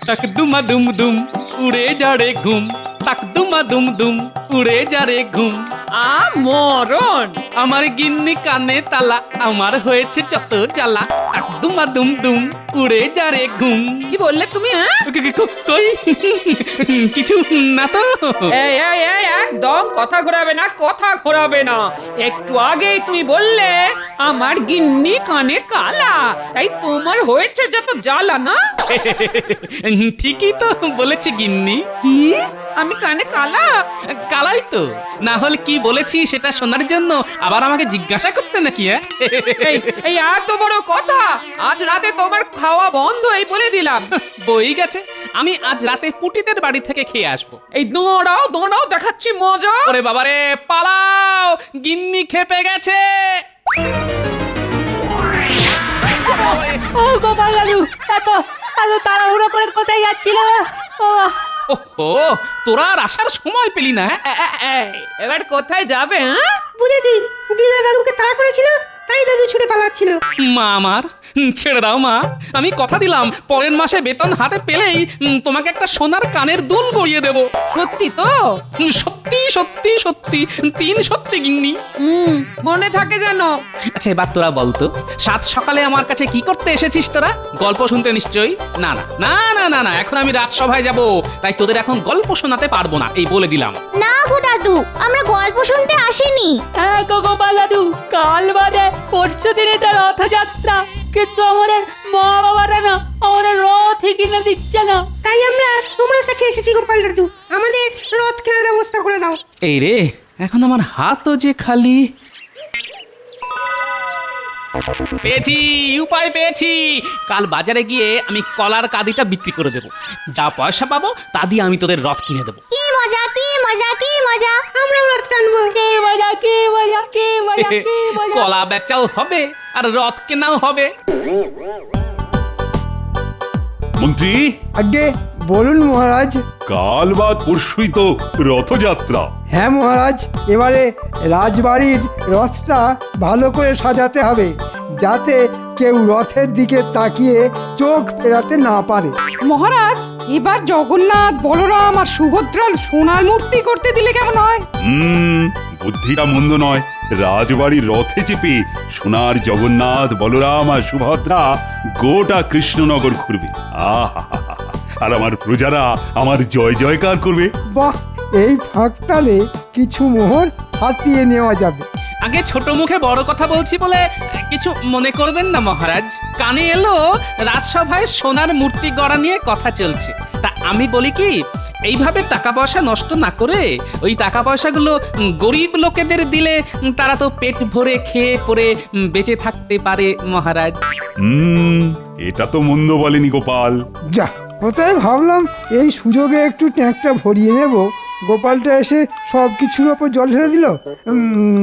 তাক দুমা দুম দুম উড়ে যা রে ঘুম, তাক দুমা দুম দুম উড়ে যা রে ঘুম। মরণ! আমার গিন্নি কানে তালা, আমার হয়েছে যত জ্বালা, তাক দুমা দুম দুম উড়ে যা রে ঘুম। কি বললে তুমি? কই কিছু না তো। এই একদম কথা ঘোরাবে না, কথা ঘোরাবে না। একটু আগেই তুমি বললে আমার গিন্নি কানে কালা, তাই তোমার হয়েছে যত জ্বালা না। ঠিকই তো বলেছি গিন্নি। কি? আমি কানে কালা? কালাই তো, না হলে কি বলেছি সেটা শোনার জন্য আবার আমাকে জিজ্ঞাসা করতে নাকি? এই এত বড় কথা! আজ রাতে তোমার খাওয়া বন্ধ, এই বলে দিলাম। বই গেছে, আমি আজ রাতে পুটিদের বাড়ি থেকে খেয়ে আসবো। এই দৌড়াও দেখাচ্ছি মজা। ওরে বাবারে, পালাও, গিন্নি খেপে গেছে। ও গোপাল দাদু, এত এত তাড়াহুড়ো করে কোথায় যাচ্ছিল? ওহো, তোরা আর আসার সময় পেলি না? এবার কোথায় যাবে? বুঝেছি, দিদা দাদুকে তাড়া করেছিল, তাই দাদু ছুটে পালাচ্ছিল। মা আমার, ছেড়ে দাও মা, আমি কথা দিলাম পরের মাসে বেতন হাতে পেলেই তোমাকে একটা সোনার কানের দুল গড়িয়ে দেবো। সত্যি তো? সত্যি সত্যি সত্যি, 3 সত্যি গিন্নি। মনে থাকে যেন। আচ্ছা এবার তোরা বলতো, সাত সকালে আমার কাছে কি করতে এসেছিস তোরা? গল্প শুনতে নিশ্চয়ই? না না না না না না, এখন আমি রাজসভায় যাব, তাই তোদের এখন গল্প শোনাতে পারবো না, এই বলে দিলাম। না গো দাদু, আমরা গল্প শুনতে আসিনি। হ্যাঁ গো গোপাল দাদু, কাল বাদে পরশু দিনে তো রথযাত্রা, কিন্তু আমাদের মা বাবারা না আমাদের রথই কিনে দিচ্ছে না। তাই আমরা তোমার কাছে এসেছি গোপাল দাদু, আমাদের রথ কেনার ব্যবস্থা করে দাও। এই রে, এখন আমার হাতও যে খালি। পেয়েছি, উপায় পেয়েছি। কাল বাজারে গিয়ে আমি কলার কাঁদিটা বিক্রি করে দেবো, যা পয়সা পাবো তা দিয়ে আমি তোদের রথ কিনে দেবো। কি মজা, কি মজা, কি মজা! আমরাও রথ টানবো। কি মজা, কি মজা, কি মজা, কি মজা! কলা বেচাও হবে আর রথ কেনাও হবে। মন্ত্রী, আগে বলুন মহারাজ। কাল বা পরশুই তো রথযাত্রা। হ্যাঁ মহারাজ, এবারে রাজবাড়ির রথটা ভালো করে সাজাতে হবে, যাতে কেউ রথের দিকে তাকিয়ে চোখ ফেরাতে না পারে। মহারাজ, এবার জগন্নাথ, বলরাম আর সুভদ্রার সোনার মূর্তি করতে দিলে কেমন হয়? বুদ্ধিটা মন্দ নয়। রাজবাড়ির রথে চেপে সোনার জগন্নাথ, বলরাম আর সুভদ্রা গোটা কৃষ্ণনগর ঘুরবে। আহা, আর আমার প্রজারা আমার জয় জয়কার করবে। বাহ, এই ফাঁকতালে কিছু মোহর হাতিয়ে নেওয়া যাবে। আগে ছোট মুখে বড় কথা বলছি বলে কিছু মনে করবেন না মহারাজ। কানে এলো রাজসভায় সোনার মূর্তি গড়া নিয়ে কথা চলছে, তা আমি বলি কি, এইভাবে টাকা পয়সা নষ্ট না করে ওই টাকা পয়সাগুলো গরিব লোকেদের দিলে তারা তো পেট ভরে খেয়ে পরে বেঁচে থাকতে পারে মহারাজ। এটা তো মন্দ বলেনি গোপাল। যা, কোথায় ভাবলাম এই সুযোগে একটু ট্যাঙ্কটা ভরিয়ে নেব, গোপালটা এসে সব কিছুর ওপর জল ঢেলে দিল।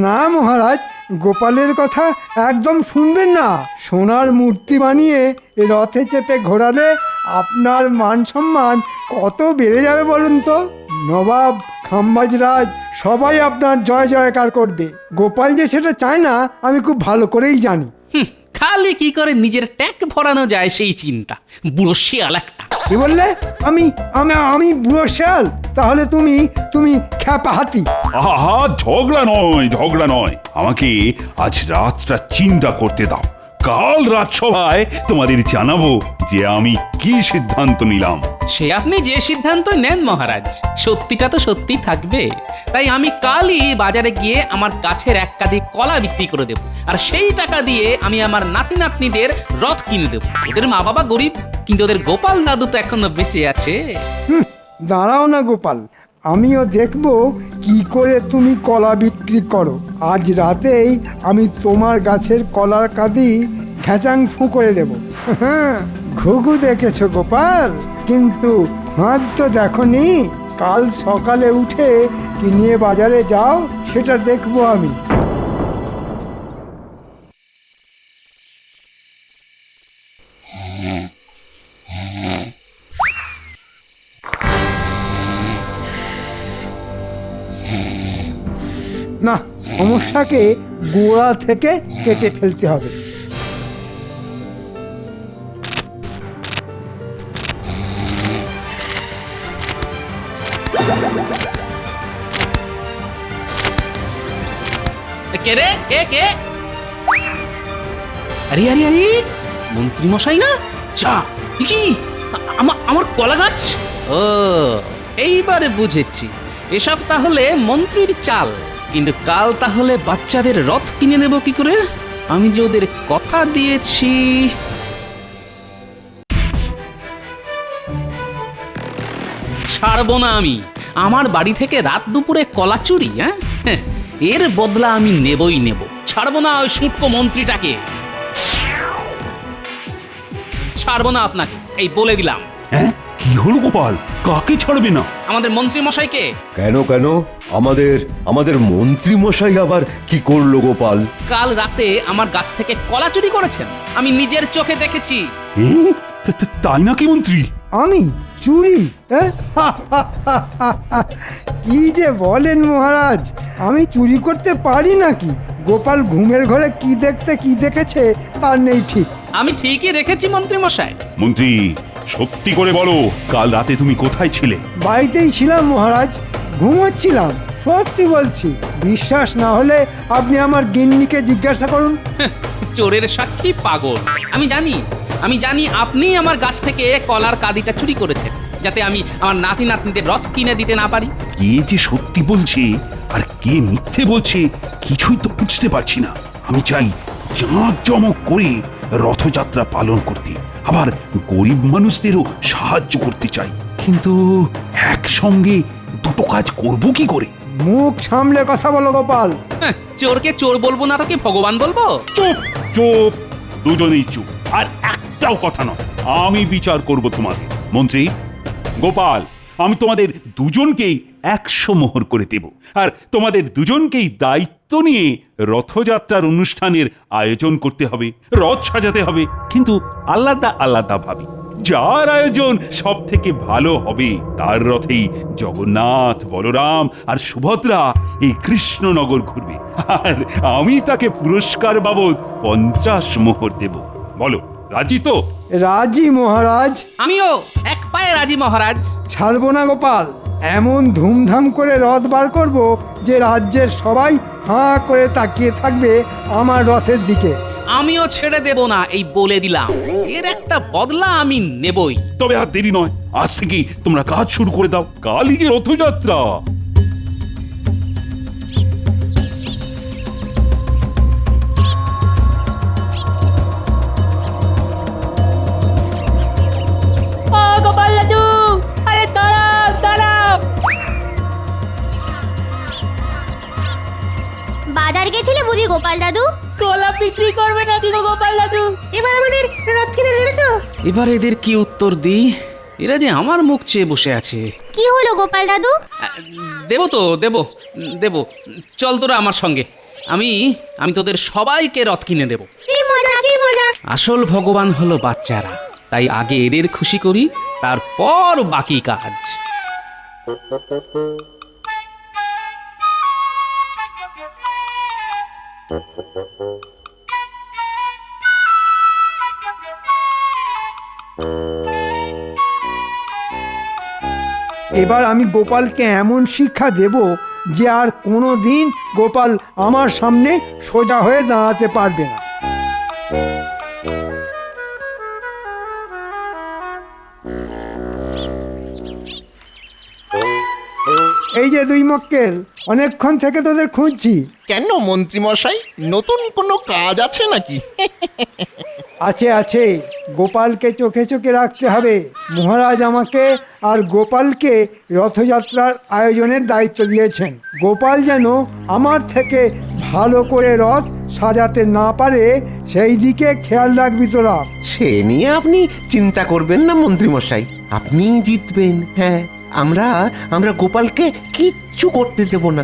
না মহারাজ, গোপালের কথা একদম শুনবেন না। সোনার মূর্তি বানিয়ে রথে চেপে ঘোরালে আপনার মান সম্মান কত বেড়ে যাবে বলুন তো। নবাব, খাম্বাজরাজ সবাই আপনার জয় জয়কার করবে। গোপাল যে সেটা চায় না আমি খুব ভালো করেই জানি। খালি কি করে নিজের ট্যাঙ্ক ভরানো যায় সেই চিন্তা, বুড়ো শিয়াল একটা। কি বললে? আমি আমি আমি বুড়ো শেয়াল? তাহলে তুমি তুমি খ্যাপা হাতি। আহা, ঝগড়া নয়, ঝগড়া নয়। আমাকে আজ রাতটা চিন্তা করতে দাও। কাল রাজসভায় তোমাদের জানাবো যে আমি কি সিদ্ধান্ত নিলাম। সে আপনি যে সিদ্ধান্ত নেন মহারাজ, সত্যিটা তো সত্যি থাকবে। তাই আমি কালই বাজারে গিয়ে আমার গাছের এক কাঁদি কলা বিক্রি করে দেবো, আর সেই টাকা দিয়ে আমি আমার নাতি নাতনিদের রথ কিনে দেবো। ওদের মা বাবা গরিব, কিন্তু ওদের গোপাল দাদু তো এখনো বেঁচে আছে। দাঁড়াও না গোপাল, আমিও দেখব কি করে তুমি কলা বিক্রি করো। আজ রাতেই আমি তোমার গাছের কলার কাঁদি ঘ্যাচাং ফু করে দেব। ঘুঘু দেখেছো গোপাল, কিন্তু হাত তো দেখনি। কাল সকালে উঠে কি নিয়ে বাজারে যাও সেটা দেখবো আমি। না, সমস্যাকে গোড়া থেকে কেটে ফেলতে হবে। কে রে কে কে আরে আরে আরে মন্ত্রী মশাই না যা কি আমার কলা গাছ ও এইবারে বুঝেছি এসব তাহলে মন্ত্রীর চাল কিন্তু কাল তাহলে বাচ্চাদের রথ কিনে দেব কি করে আমি যে ওদের কথা দিয়েছি ছাড়বো না আমি আমার বাড়ি থেকে রাত দুপুরে কলা চুরি হ্যাঁ এর বদলা আমি নেবই নেব ছাড়বো না ওই সূক্ষ্ম মন্ত্রীটাকে ছাড়বো না আপনাকে এই বলে দিলাম হ্যাঁ কি হলো গোপাল কাকে ছাড়বে না আমাদের মন্ত্রী মশাইকে কেন কেন আমাদের মন্ত্রী মশাই আবার কি করলো গোপাল? কাল রাতে আমার গাছ থেকে কলা চুরি করেছেন আমি নিজের চোখে দেখেছি তাই নাকি মন্ত্রী? আমি চুরি হ্যাঁ? কি যে বলেন মহারাজ আমি চুরি করতে পারি নাকি গোপাল ঘুমের ঘরে কি দেখেছে তার নেই ঠিক আমি ঠিকই দেখেছি মন্ত্রী মশাই মন্ত্রী সত্যি করে বলো কাল রাতে তুমি কোথায় ছিলে? বাড়িতেই ছিলাম মহারাজ ঘুমোচ্ছিলাম সত্যি বলছি বিশ্বাস না হলে আপনি আমার গিন্নিকে জিজ্ঞাসা করুন চোরের সাক্ষী পাগল আমি জানি আপনি আমার গাছ থেকে কলার কাদিটা চুরি করেছেন যাতে আমি আমার নাতি নাতনিদের রথ কিনে দিতে না পারি কে যে সত্যি বলছে আর কে মিথ্যে বলছে কিছুই তো বুঝতে পারছি না আমি চাই জাঁকজমক করে রথযাত্রা পালন করতে আবার গরিব মানুষদেরও সাহায্য করতে চাই কিন্তু একসঙ্গে দুটো কাজ করব কি করে? মুখ সামলে কথা বলো গোপাল চোরকে চোর বলবো না তো কি ভগবান বলবো চুপ চুপ দুজনেই চুপ আর একটাও কথা নয় আমি বিচার করব তোমাদের মন্ত্রী গোপাল আমি তোমাদের দুজনকেই 100 মোহর করে দেব আর তোমাদের দুজনকেই দায়িত্ব নিয়ে রথযাত্রার অনুষ্ঠানের আয়োজন করতে হবে রথ সাজাতে হবে কিন্তু আলাদা আলাদা ভাবে যার আয়োজন সব থেকে ভালো হবে তার রথেই জগন্নাথ বলরাম আর সুভদ্রা এই কৃষ্ণনগর ঘুরবে আর আমি তাকে পুরস্কার বাবদ 50 মোহর দেব বলো রাজি তো? রাজি মহারাজ আমিও এক পায়ে রাজি মহারাজ ছাড়বো না গোপাল এমন ধুমধাম করে রথ বার করব যে রাজ্যের সবাই হাঁ করে তাকিয়ে থাকবে আমার রথের দিকে আমিও ছেড়ে দেব না এই বলে দিলাম এর একটা বদলা আমি নেবই তবে আর দেরি নয় আজ থেকে তোমরা কাজ শুরু করে দাও কালই যে রথযাত্রা ও গোপাল দাদু আরে দাঁড়াও বাজার গেছিলে বুঝি গোপাল দাদু? কলা বিক্রি করবে নাকি গো গোপাল দাদু? এবার আমাদের রথ কিনে দেবে তো? এবার এদের কি উত্তর দিই এরা যে আমার মুখ চেয়ে বসে আছে কি হলো গোপাল দাদু? দেব তো দেব চল তোরা আমার সঙ্গে আমি তোদের সবাইকে রথ কিনে দেব কি মজা কি মজা! আসল ভগবান হলো বাচ্চারা তাই আগে এদের খুশি করি তারপর বাকি কাজ এবার আমি গোপালকে এমন শিক্ষা দেব যে আর কোনো দিন গোপাল আমার সামনে সোজা হয়ে দাঁড়াতে পারবে না এই যে দুই মক্কেল অনেকক্ষণ থেকে তোদের খুঁজছি কেন মন্ত্রী মশাই নতুন কোনো কাজ আছে নাকি? আছে গোপালকে চোখে চোখে রাখতে হবে মহারাজ আমাকে আর গোপালকে রথযাত্রার আয়োজনের দায়িত্ব দিয়েছেন গোপাল যেন আমার থেকে ভালো করে রথ সাজাতে না পারে সেই দিকে খেয়াল রাখবি তোরা সে নিয়ে আপনি চিন্তা করবেন না মন্ত্রী মশাই আপনি জিতবেন হ্যাঁ আমরা গোপালকে কিচ্ছু করতে দেব না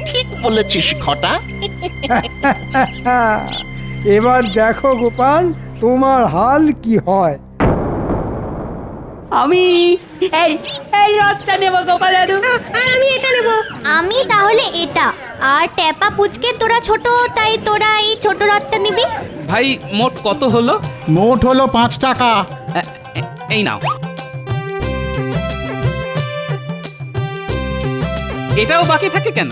ঠিক বলেছিস ঘটা এবার দেখো গোপাল তোমার হাল কি হয় আমি এই রথটা নেব গোপাল দাদু আর আমি এটা নেব আমি তাহলে এটা আর টেপা পুচকে তোরা ছোট তাই তোরা এই ছোট রথটা নিবি। ভাই মোট কত হলো? মোট হলো 5 টাকা এই নাও এটাও বাকি থাকে কেন?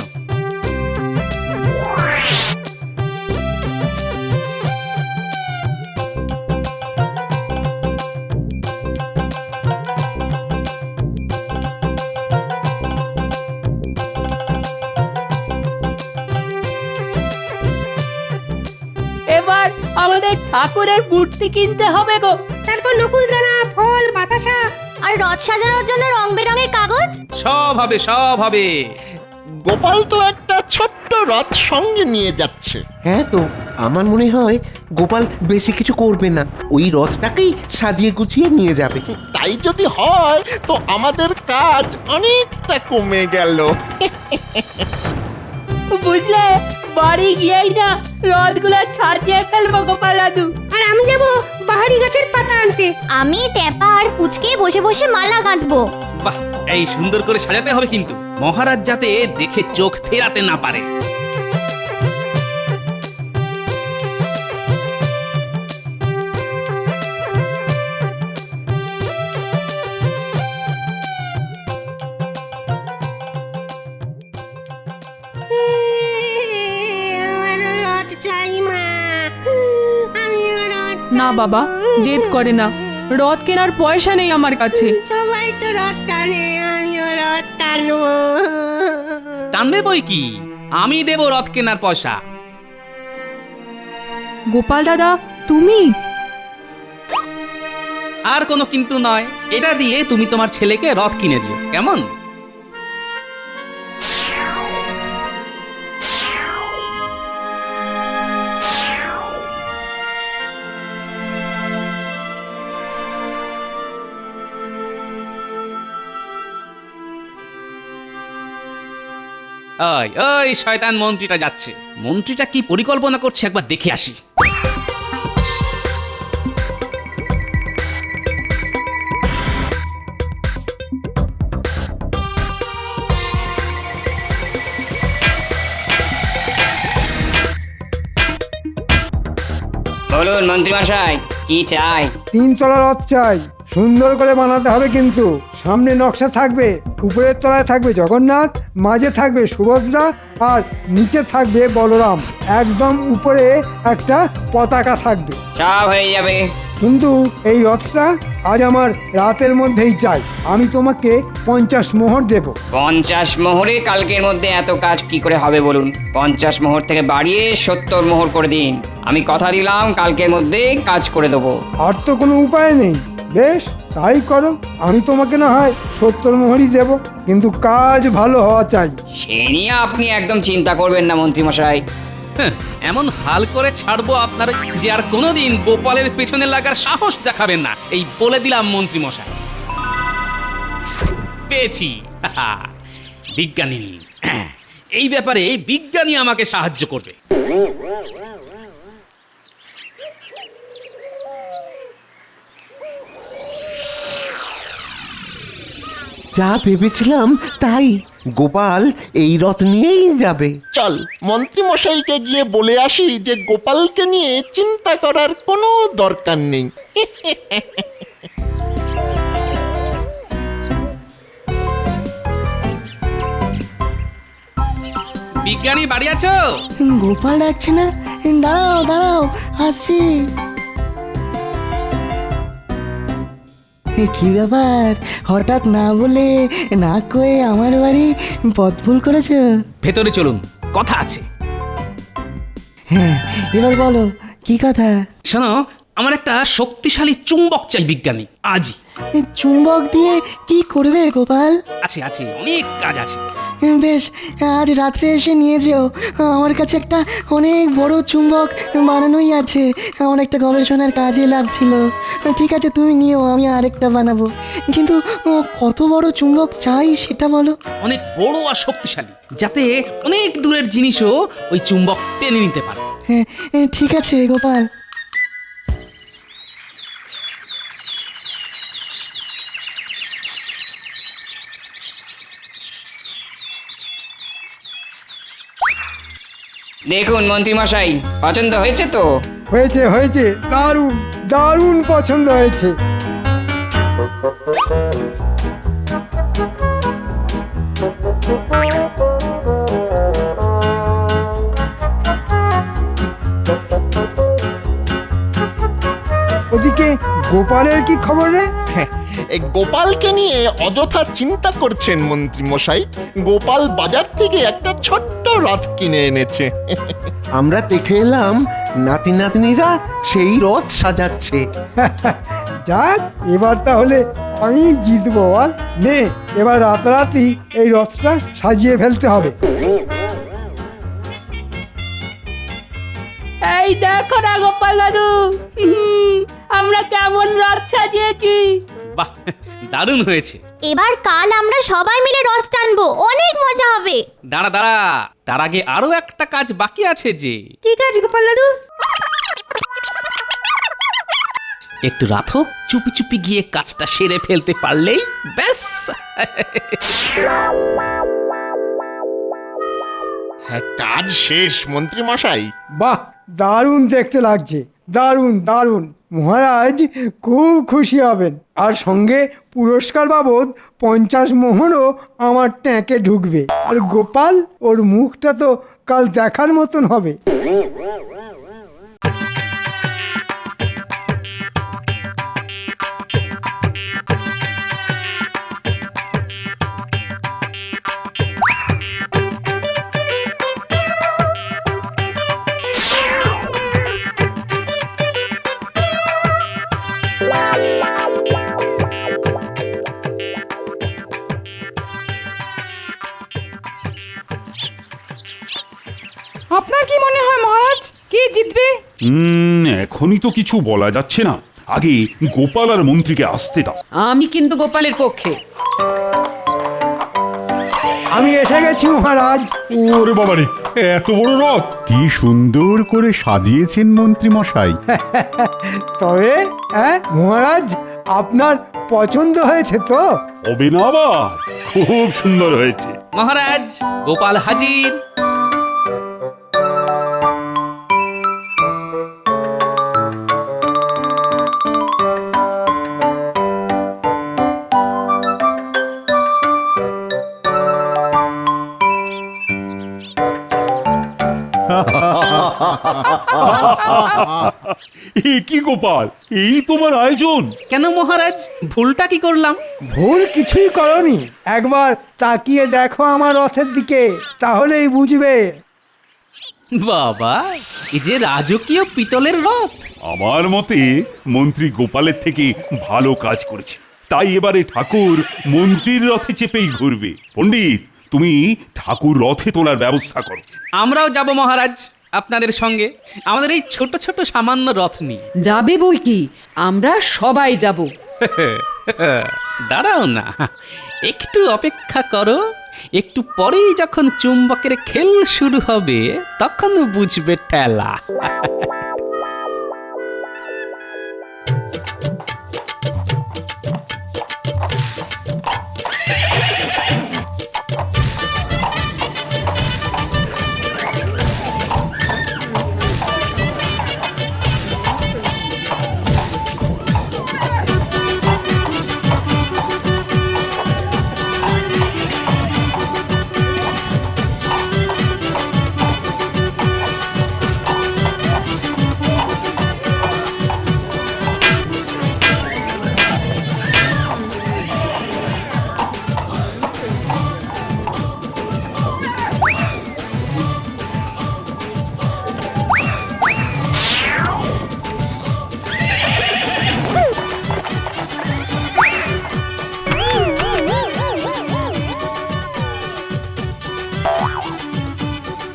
এবার আমাদের ঠাকুরের মূর্তি কিনতে হবে গো। তারপর নকুলদানা ফল বাতাসা। আর রথ সাজানোর জন্য রং বেরঙের কাগজ। সব হবে সব হবে। গোপাল তো একটা ছোট্ট রথ সঙ্গে নিয়ে যাচ্ছে। হ্যাঁ তো আমার মনে হয় গোপাল বেশি কিছু করবে না, ওই রথটাকেই সাজিয়ে গুছিয়ে নিয়ে যাবে। তাই যদি হয় তো আমাদের কাজ অনেকটা কমে গেল। বুঝলে, বাড়ি গিয়েই না রথগুলো সাজিয়ে ফেলবো গোপাল দাদু। আর আমি যাব বাহারি গাছের পাতা আনতে। আমি ট্যাপা আর পুচকে বসে বসে মালা গাঁথবো। বাহ, এই সুন্দর করে সাজাতে হবে কিন্তু, মহারাজ যাতে দেখে চোখ ফেরাতে না পারে। আমার রথ চাই মা, আমিও রথ। না বাবা, জেদ করে না, রথ কেনার পয়সা নেই আমার কাছে। সবাই তো রথ টানে, আমিও রথ টানবো। টানবে বই কি, আমি দেব রথ কেনার পয়সা। গোপাল দাদা, তুমি? আর কোনো কিন্তু নয়, এটা দিয়ে তুমি তোমার ছেলেকে রথ কিনে দিও, কেমন? ওই ওই শয়তান মন্ত্রীটা যাচ্ছে। মন্ত্রীটা কি পরিকল্পনা করছে একবার দেখে আসি। বলুন মন্ত্রীমশাই, কি চাই? 3 তলা রথ চাই, সুন্দর করে বানাতে হবে কিন্তু। সামনে নকশা থাকবে, উপরের তলায় থাকবে জগন্নাথ, মাঝে থাকবে সুভদ্রা, আর নিচে থাকবে বলরাম। একদম উপরে একটা পতাকা থাকবে। সব হয়ে যাবে। কিন্তু এই রথটা আজ আমার রাতের মধ্যেই চাই। আমি তোমাকে 50 মোহর দেব। 50 মোহরে কালকের মধ্যে এত কাজ কি করে হবে বলুন? 50 মোহর থেকে বাড়িয়ে 70 মোহর করে দিন। আমি কথা দিলাম কালকের মধ্যে কাজ করে দেবো। আর তো কোনো উপায় নেই। বেশ, তাই করো। আমি তোমাকে না হয় 70 মোহরই দেব, কিন্তু কাজ ভালো হওয়া চাই। সে নিয়ে আপনি একদম চিন্তা করবেন না মন্ত্রীমশাই। এমন হাল করে ছাড়বো আপনার যে আর কোনোদিন গোপালের পেছনে লাগার সাহস দেখাবেন না, এই বলে দিলাম মন্ত্রী মশাই। পেয়েছি বিজ্ঞানী। এই ব্যাপারে বিজ্ঞানী আমাকে সাহায্য করবে। যা ভেবেছিলাম তাই, গোপাল এই রথ নিয়েই যাবে। চল মন্ত্রী মশাইকে গিয়ে বলে আসি যে গোপালকে নিয়ে চিন্তা করার কোনো দরকার নেই। বিজ্ঞানী বাড়ি আছো? গোপাল ডাকছে না? দাঁড়াও দাঁড়াও, আসছি। কি ব্যাপার, হঠাৎ না বলে না কয়ে আমার বাড়ি পথ ভুল করেছো? ভেতরে চলুন, কথা আছে। হ্যাঁ, এবার বলো কি কথা? শোনো, আমার একটা শক্তিশালী চুম্বক চাই বিজ্ঞানী, আজই। চুম্বক দিয়ে কি করবে গোপাল? আছে আছে, অনেক কাজ আছে। বেশ, আজ রাত্রে এসে নিয়ে যেও। আমার কাছে একটা অনেক বড় চুম্বক বানানোই আছে, আমার একটা গবেষণার কাজে লাগছিল। ঠিক আছে, তুমি নিও, আমি আরেকটা বানাবো। কিন্তু কত বড় চুম্বক চাই সেটা বলো। অনেক বড় আর শক্তিশালী, যাতে অনেক দূরের জিনিসও ওই চুম্বক টেনে নিতে পারে। হ্যাঁ, ঠিক আছে গোপাল। দেখুন মন্ত্রীমশাই, পছন্দ হয়েছে তো? হয়েছে হয়েছে, দারুণ দারুণ পছন্দ হয়েছে। ওদিকে গোপালের কি খবর রে? এই গোপালকে নিয়ে অযথা চিন্তা করছেন মন্ত্রী মশাই। গোপাল বাজার থেকে একটা ছোট্ট রথ কিনে এনেছে। আমরা দেখে এলাম নাতি নাতনিরা সেই রথ সাজাচ্ছে। যাক, এবার তাহলে আমি জিতবো বল। নে, এবার রাতারাতি এই রথটা সাজিয়ে ফেলতে হবে। এই দেখো না গোপাল দাদু, আমরা কেমন রথ সাজিয়েছি। বাহ, দারুণ হয়েছে। এবার কাল আমরা সবাই মিলে রথ টানবো, অনেক মজা হবে। দাঁড়া দাঁড়া, তার আগে আরো একটা কাজ বাকি আছে যে। কি কাজ গোপাল দাদু? একটু রাথো, চুপি চুপি গিয়ে কাজটা সেরে ফেলতে পারলেই ব্যাস। কাজ শেষ মন্ত্রী মশাই। বাহ, দারুণ দেখতে লাগছে, দারুণ দারুণ। মহারাজ খুব খুশি হবেন, আর সঙ্গে পুরস্কার বাবদ 50 মোহরও আমার ট্যাঁকে ঢুকবে। আর গোপাল, ওর মুখটা তো কাল দেখার মতন হবে। আপনার কি মনে হয় মহারাজ, কে জিতবে? এখনই তো কিছু বলা যাচ্ছে না, আগে গোপাল আর মন্ত্রীকে আসতে দাও। আমি কিন্তু গোপালের পক্ষে। আমি এসে গেছি মহারাজ। ওরে বাবারে, এত বড় রথ! কি সুন্দর করে সাজিয়েছেন মন্ত্রী মশাই। তবে মহারাজ, আপনার পছন্দ হয়েছে তো? হবে না আবার, খুব সুন্দর হয়েছে। মহারাজ, গোপাল হাজির। কি গোপাল, এই তোমার আয়োজন? কেন মহারাজ, ভুলটা কি করলাম? ভুল কিছুই করনি, একবার তাকিয়ে দেখো আমার রথের দিকে, তাহলেই বুঝবে। বাবা, এই যে রাজকীয় পিতলের রথ। আমার মতে মন্ত্রী গোপালের থেকে ভালো কাজ করেছে, তাই এবারে ঠাকুর মন্ত্রীর রথে চেপেই ঘুরবে। পণ্ডিত, তুমি ঠাকুর রথে তোলার ব্যবস্থা করো। আমরাও যাব মহারাজ আপনাদের সঙ্গে, আমাদের এই ছোট ছোট সামান্য রথ নিয়ে। যাবে বই কি, আমরা সবাই যাব। দাঁড়াও না, একটু অপেক্ষা করো, একটু পরেই যখন চুম্বকের খেল শুরু হবে তখন বুঝবে ঠেলা।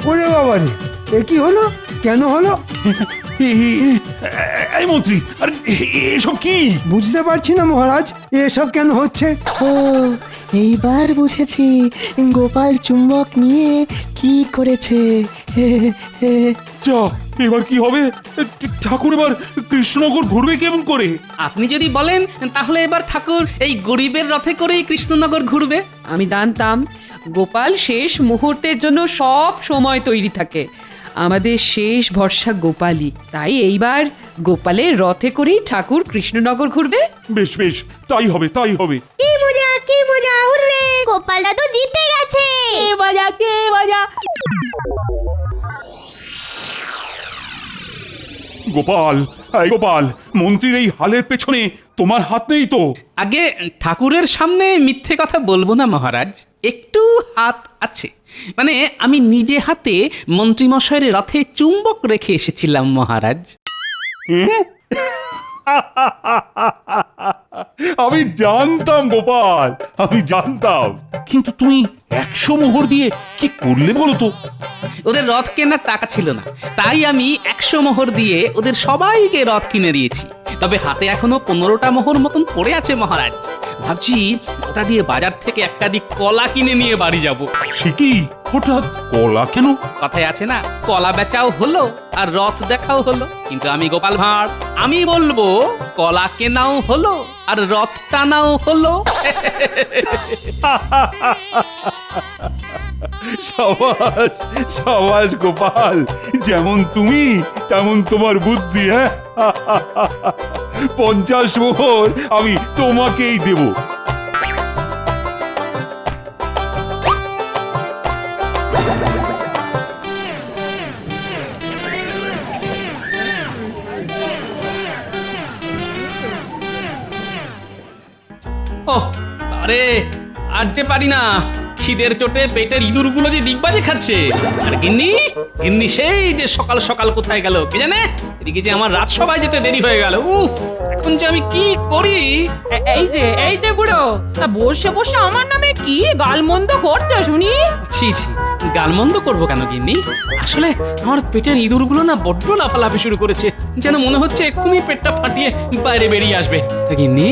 ওরে বাবারে, এ কি হলো? কেন হলো? এই মন্ত্রী, আরে এসব কি? বুঝতে পারছি না মহারাজ, এসব কেন হচ্ছে। ও, এইবার বুঝেছি গোপাল চুম্বক নিয়ে কি করেছে। যা, এবার কি হবে? ঠাকুর এবার কৃষ্ণনগর ঘুরবে কেমন করে? আপনি যদি বলেন তাহলে এবার ঠাকুর এই গরিবের রথে করেই কৃষ্ণনগর ঘুরবে। আমি জানতাম গোপাল শেষ মুহূর্তের জন্য সব সময় তৈরি থাকে। আমাদের শেষ ভরসা গোপালই, তাই এইবার গোপালের রথে করেই ঠাকুর কৃষ্ণনগর ঘুরবে। বেশ বেশ, তাই হবে, তাই হবে। কি মজা, কি মজা, হুররে! গোপাল দাদু জিতে গেছে। কে মজা, কে মজা! গোপাল, এই গোপাল, মন্ত্রীর এই হালের পেছনে তোমার হাত নেই তো। আগে ঠাকুরের সামনে মিথ্যে কথা বলবো না মহারাজ, একটু হাত আছে। মানে আমি নিজে হাতে মন্ত্রীমশাইয়ের রথে চুম্বক রেখে এসেছিলাম মহারাজ। আমি জানতাম গোপাল, আমি জানতাম, কিন্তু তুমি 100 মোহর দিয়ে কি করলে বলো তো? ওদের রথ কেনার টাকা ছিল না, তাই আমি 100 মোহর দিয়ে ওদের সবাইকে রথ কিনে দিয়েছি। তবে হাতে এখনো 15টা মোহর মতন পড়ে আছে মহারাজ। ভাবছি ওটা দিয়ে বাজার থেকে একটা দিক কলা কিনে নিয়ে বাড়ি যাব। সে কি, হঠাৎ কলা কেন? কথায় আছে না, কলা বেচাও হলো আর রথ দেখাও হলো। কিন্তু আমি গোপাল ভাঁড়, আমি বলবো কলা কেনাও হলো আর রথ টানাও হলো। সাবাস সাবাস গোপাল, যেমন তুমি তেমন তোমার বুদ্ধি। হ্যাঁ, 50 মোহর আমি তোমাকেই দেব। ওহ আরে, আর যে পারি না, খিদের চোটে পেটের ইঁদুরগুলো যে ডিগবাজি খাচ্ছে। আর গিন্নি, গিন্নি সেই যে সকাল সকাল কোথায় গেল কে জানে। এদিকে যে আমার রাজসভায় যেতে দেরি হয়ে গেল। উফ, এখন যে আমি কি করি। এই যে বুড়ো, তা বসে বসে আমার নামে কি গালমন্দ করতে শুনি? ছি ছি, গালমন্দ করবো কেন গিন্নি? আসলে আমার পেটের ইঁদুরগুলো না বড্ড লাফালাফি শুরু করেছে, যেন মনে হচ্ছে এক্ষুনি পেটটা ফাটিয়ে বাইরে বেরিয়ে আসবে। তা গিন্নি,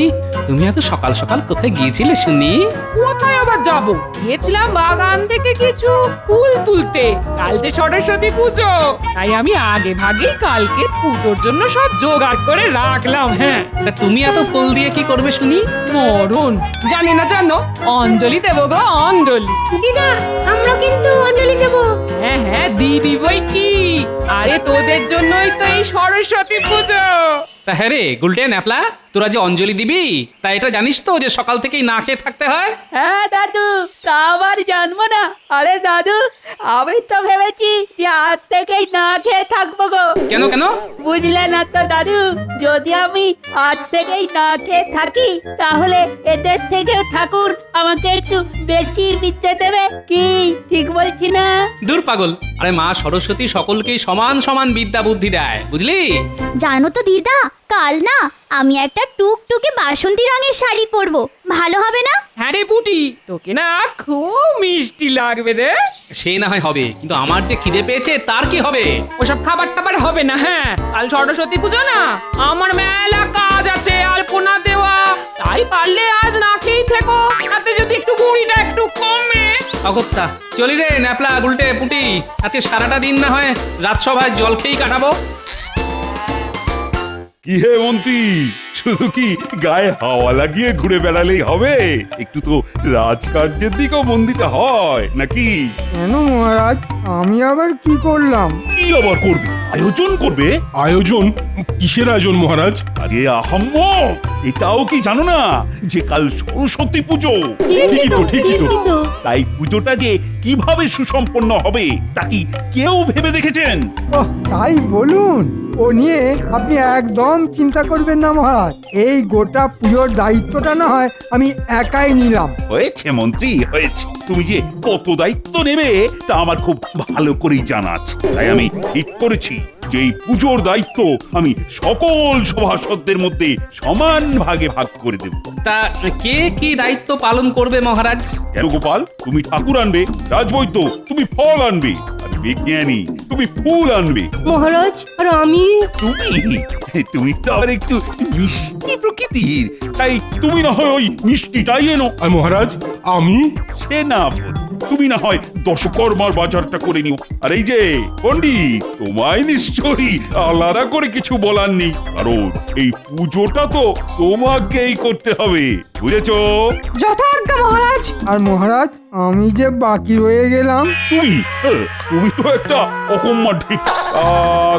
তুমি এত সকাল সকাল কোথায় গিয়েছিলে শুনি? কোথায় আবার যাবো, গিয়েছিলাম বাগান থেকে কিছু ফুল তুলতে। কাল যে সরস্বতী পুজো, তাই আমি আগে ভাগে কালকে পুজোর জন্য সব জোগাড় করে রাখলাম। হ্যাঁ, তা তুমি এত ফুল দিয়ে কি করবে শুনি? মরণ জানি না, জানো, অঞ্জলি দেবো গো, অঞ্জলি। দিদা, আমরা কিন্তু অঞ্জলি দেবো। হ্যাঁ হ্যাঁ, দিবি বই কি। আরে তোদের জন্যই তো এই সরস্বতী পুজো। তা হ্যাঁ রে গুলটে ন্যাপলা, তোরা যে অঞ্জলি দিবি তা এটা জানিস তো যে সকাল থেকেই না খেয়ে থাকতে হয়? হ্যাঁ দাদু, তা আবার জানবো না। আরে দাদু, আমি তো ভেবেছি যে আজ থেকেই না খেয়ে থাকবো গো। কেন কেন? বুঝলে না তো দাদু, যদি আমি আজ থেকেই না খেয়ে থাকি তাহলে এদের থেকেও ঠাকুর আমাকে একটু বেশি বিদ্যে দেবে। কি ঠিক বলছি না? দূর পাগল, আরে মা সরস্বতী সকলকেই সমান সমান বিদ্যা বুদ্ধি দেয়, বুঝলি? জানো তো দিদা, কাল না আমি একটা টুকটুকে বাসন্তী রঙের শাড়ি পরবো, ভালো হবে না? হ্যাঁ রে পুটি, তোকে না খুব মিষ্টি লাগবে রে। সে না হয় হবে, কিন্তু আমার যে খিদে পেয়েছে তার কি হবে? ওসব খাবার টাবার হবে না। হ্যাঁ, কাল সরস্বতী পুজো না, আমার মেলা কাজ আছে, আলপনা দেওয়া। তাই পারলে আজ না খেয়েই থেকো, তাতে যদি একটু বুড়িটা একটু কমে। অগত্যা চলি রে ন্যাপলা গুলটে পুটি, আজকে সারাটা দিন না হয় রাজসভায় জল খেয়েই কাটাবো। কি হে মন্ত্রী, শুধু কি গায়ে হাওয়া লাগিয়ে ঘুরে বেড়ালেই হবে? একটু তো রাজকার্যের দিকেও মন দিতে হয় নাকি? কেন মহারাজ, আমি আবার কি করলাম? কি আবার করবে? আয়োজন করবে। আয়োজন? কিসের আয়োজন মহারাজ? আরে আহাম্মক, এটাও কি জানো না যে কাল সরস্বতী পুজো? ঠিকই তো, ঠিকই তো। তাই পুজোটা যে কিভাবে সুসম্পন্ন হবে তা কি কেউ ভেবে দেখেছেন? ওহ, তাই বলুন। ও নিয়ে আপনি একদম চিন্তা করবেন না মহারাজ। এই গোটা পুজোর দায়িত্বটা না হয় আমি একাই নিলাম। হয়েছে মন্ত্রী, হয়েছে। তুমি যে কত দায়িত্ব নেবে তা আমার খুব ভালো করেই জানা আছে। তাই আমি ঠিক করেছি যে এই পুজোর দায়িত্ব আমি সকল সভাসদদের মধ্যে সমান ভাগে ভাগ করে দেব। তা কে কি দায়িত্ব পালন করবে মহারাজ? কেন গোপাল, তুমি ঠাকুর আনবে, রাজবৈদ্য তুমি ফল আনবে, আর বিজ্ঞানী তুমি ফুল আনবে। মহারাজ, আর আমি? তুমি তো আবার একটু মিষ্টি প্রকৃতির, তাই তুমি না হয় ওই মিষ্টিটাই এনো। আর মহারাজ আমি? সে না, তুমি না হয় দশকর্মার বাজারটা করে নিও। আর এই যে পণ্ডিত, তোমায় নিশ্চয়ই আলাদা করে কিছু বলার নেই, কারণ এই পুজোটা তো তোমাকেই করতে হবে, বুঝেছো? যথাজ্ঞা মহারাজ। আর মহারাজ, আমি যে বাকি রয়ে গেলাম। তুমি তো একটা অকম্মা ঢেক।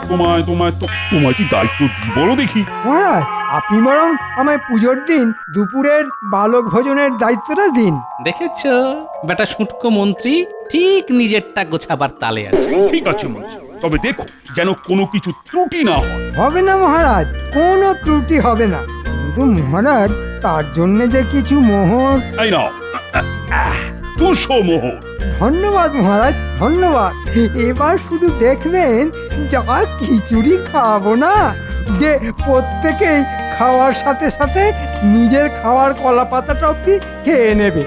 তোমায় তোমায় তোমায় কি দায়িত্ব দিই বলো দেখি? মহারাজ, আপনি বরং আমায় পুজোর দিন দুপুরের বালক ভোজনের দায়িত্বটা দিন। দেখেছো বেটা শুটকো মন্ত্রী ঠিক নিজেরটা গোছাবার তালে আছে। ঠিক আছে মন্ত্রী, তবে দেখো যেন কোনো কিছু ত্রুটি না হয়। হবে না মহারাজ, কোনো ত্রুটি হবে না। কিন্তু মহারাজ তার জন্য যে কিছু মোহর। এই নাও 200 মোহর। ধন্যবাদ মহারাজ, ধন্যবাদ। এবার শুধু দেখবেন যা খিচুড়ি খাওয়াবো না, যে প্রত্যেকেই খাওয়ার সাথে সাথে নিজের খাওয়ার কলা পাতাটা অব্দি খেয়ে নেবে।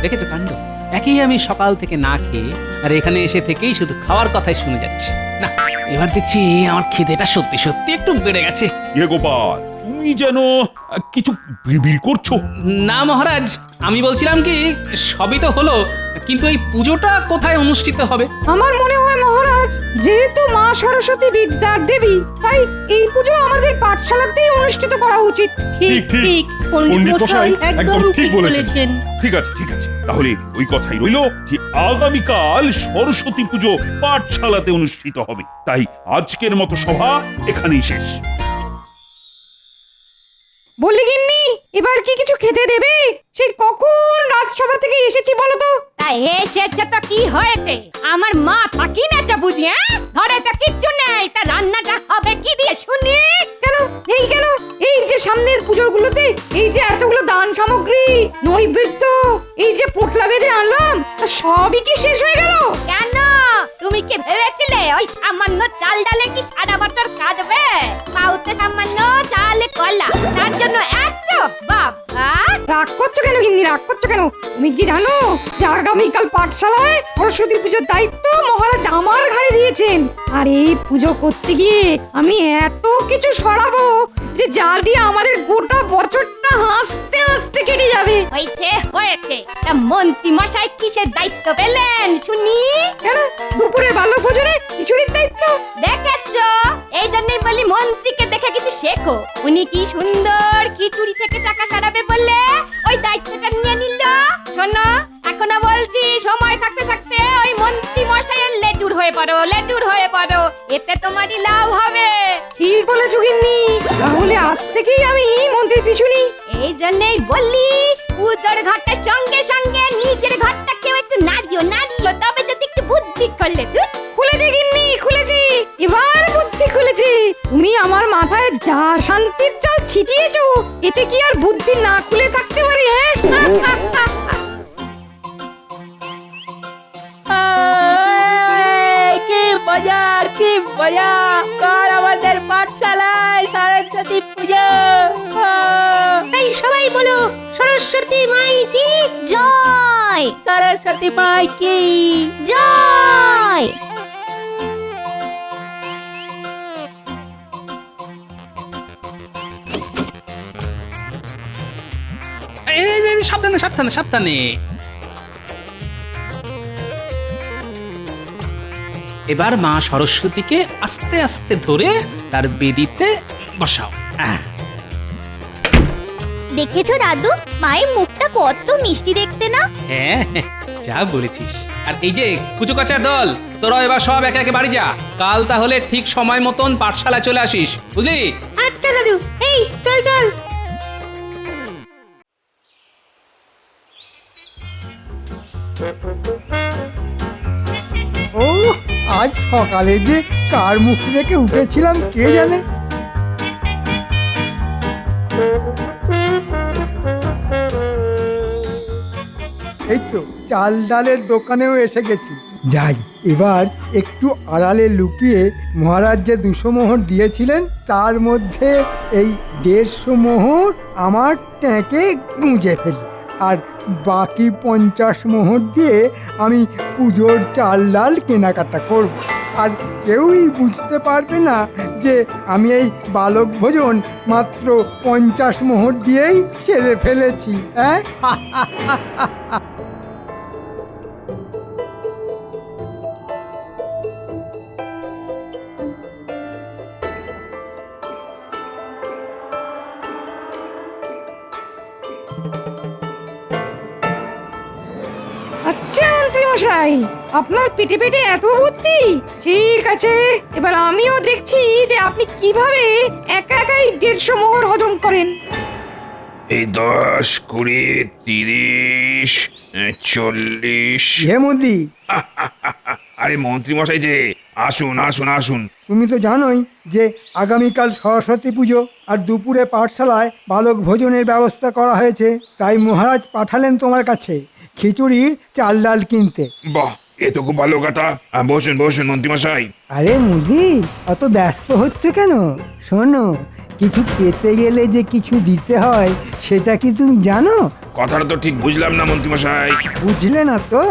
দেখেছো কাণ্ড, একই আমি সকাল থেকে না খেয়ে আর এখানে এসে থেকেই শুধু খাওয়ার কথাই শুনে যাচ্ছি। না, এবার দেখছি আমার খিদেটা সত্যি সত্যি একটু বেড়ে গেছে। গোপাল, তুমি যেন কিছু বিড়বিড় করছো। না মহারাজ, আমি বলছিলাম কি সবই তো হলো, কিন্তু এই পুজোটা কোথায় অনুষ্ঠিত হবে? আমার মনে হয় মহারাজ, যেহেতু মা সরস্বতী বিদ্যার দেবী, তাই এই পুজো আমাদের পাঠশালাতেই অনুষ্ঠিত করা উচিত। ঠিক ঠিক, পণ্ডিত মশাই একদম ঠিক বলেছেন। ঠিক আছে ঠিক আছে, তাহলে ওই কথাই রইলো যে আগামীকাল সরস্বতী পুজো পাঠশালাতে অনুষ্ঠিত হবে। তাই আজকের মতো সভা এখানেই শেষ। বলি গিন্নি, এবার কি কিছু খেতে দেবে? সেই কখন রাজসভা থেকে এসেছি বলো তো। তা এসেছে তো কি হয়েছে? আমার মা থাকি না যা বুঝি, হ্যাঁ? ঘরে তো কিচ্ছু নেই, তা রান্নাটা হবে কি দিয়ে শুনি? কেন এই যে সামনের পুজোগুলোতে এই যে এতগুলো দান সামগ্রী, নৈবেদ্য, এই যে পোটলা বেঁধে আনলাম, তা সবই কি শেষ হয়ে গেল? কেন? তুমি কি ভেবেছিলে ওই সামান্য চাল ডালে কি সারা বছর কাটবে? পাউতে সামান্য চালে কলা, তার জন্য এত বাবা! রাগ করছো কেন গিন্নি, রাগ করছো কেন? তুমি কি জানো যে আগামীকাল পাঠশালায় সরস্বতী পুজোর দায়িত্ব মহারাজ আমার ঘাড়ে দিয়েছেন? আর এই পুজো করতে গিয়ে আমি এত কিছু সরাবো যে যা দিয়ে আমাদের গোটা বছরটা হাসতে হাসতে কেটে যাবে। হয়েছে। তা মন্ত্রী মশাই কিসের দায়িত্ব পেলেন শুনি? কেন দুপুরের বাল্য ভোজনে খিচুড়ির দায়িত্ব? দেখেছো, এই জন্যই বলি মন্ত্রীকে দেখে কিছু শেখো। উনি কি সুন্দর খিচুড়ি থেকে টাকা সারাবে বললে ওই দায়িত্বটা নিয়ে নিল। শোনো, এখনো বলছি, সময় থাকতে থাকতে ওই মন্ত্রী মশাইয়ের লেজুর হয়ে পড়ো, এতে তোমারই লাভ হবে। ঠিক বলেছো গিন্নি, তাহলে আজ থেকেই আমি মন্ত্রীর পিছু নিই। এই জন্যই বললি পুজোর ঘরটার সঙ্গে সঙ্গে নিজের ঘরটাকেও একটু নাড়িও, তবে যদি একটু বুদ্ধি করলে। খুলেছি গিন্নি, খুলেছি, এবার বুদ্ধি খুলেছি। তুমি আমার মাথায় যা শান্তির জল ছিটিয়েছো, এতে কি আর বুদ্ধি না খুলে থাকতে পারে? কি মজা! কাল আমাদের পাঠশালায় সরস্বতী পুজো। তাই সবাই বলো, সরস্বতী মাই কি জয়! সরস্বতী মাই কি জয়! সাবধানে। এবার মা সরস্বতীকে আস্তে আস্তে ধরে তার বেদিতে বসাও। দেখেছো দাদু, মায়ের মুখটা কত মিষ্টি দেখতে না? হ্যাঁ, যা বলেছিস। আর এই যে কুচুকাচার দল, তোরা এবার সব একে একে বাড়ি যা। কাল তাহলে ঠিক সময় মতন পাঠশালায় চলে আসিস, বুঝলি? আচ্ছা দাদু, এই চল। ও আজ সকালে যে কার মুখ দেখে উঠেছিলাম কে জানে। এই তো চাল ডালের দোকানেও এসে গেছি। যাই, এবার একটু আড়ালে লুকিয়ে মহারাজ যে 200 মোহর দিয়েছিলেন তার মধ্যে এই 150 মোহর আমার ট্যাঁকে গুঁজে ফেলি, আর বাকি 50 মোহর দিয়ে আমি পুজোর চাল ডাল কেনাকাটা করব। আর কেউই বুঝতে পারবে না যে আমি এই বালক ভোজন মাত্র 50 মোহর দিয়েই সেরে ফেলেছি। হ্যাঁ, আচ্ছা মন্ত্রী মশাই, আপনার পেটে পেটে এত বুদ্ধি। ঠিক আছে, এবার আমিও দেখছি যে আপনি কিভাবে একা একাই 150 মোহর হজম করেন। এই 10, 20, 30, 40। হে মোদি, আরে মন্ত্রী মশাই যে, আসুন। তুমি তো জানোই যে আগামীকাল সরস্বতী পুজো, আর দুপুরে পাঠশালায় বালক ভোজনের ব্যবস্থা করা হয়েছে। তাই মহারাজ পাঠালেন তোমার কাছে খিচুড়ির চাল ডাল কিনতে। বাহ, এ তো খুব ভালো কথা। বসুন বসুন মন্ত্রীমশাই। আরে মুদি, অত ব্যস্ত হচ্ছে কেন? শোনো, কিছু পেতে গেলে যে কিছু দিতে হয় সেটা কি তুমি জানো? কথাটা তো ঠিক বুঝলাম না মন্ত্রীমশাই। বুঝলে না তো?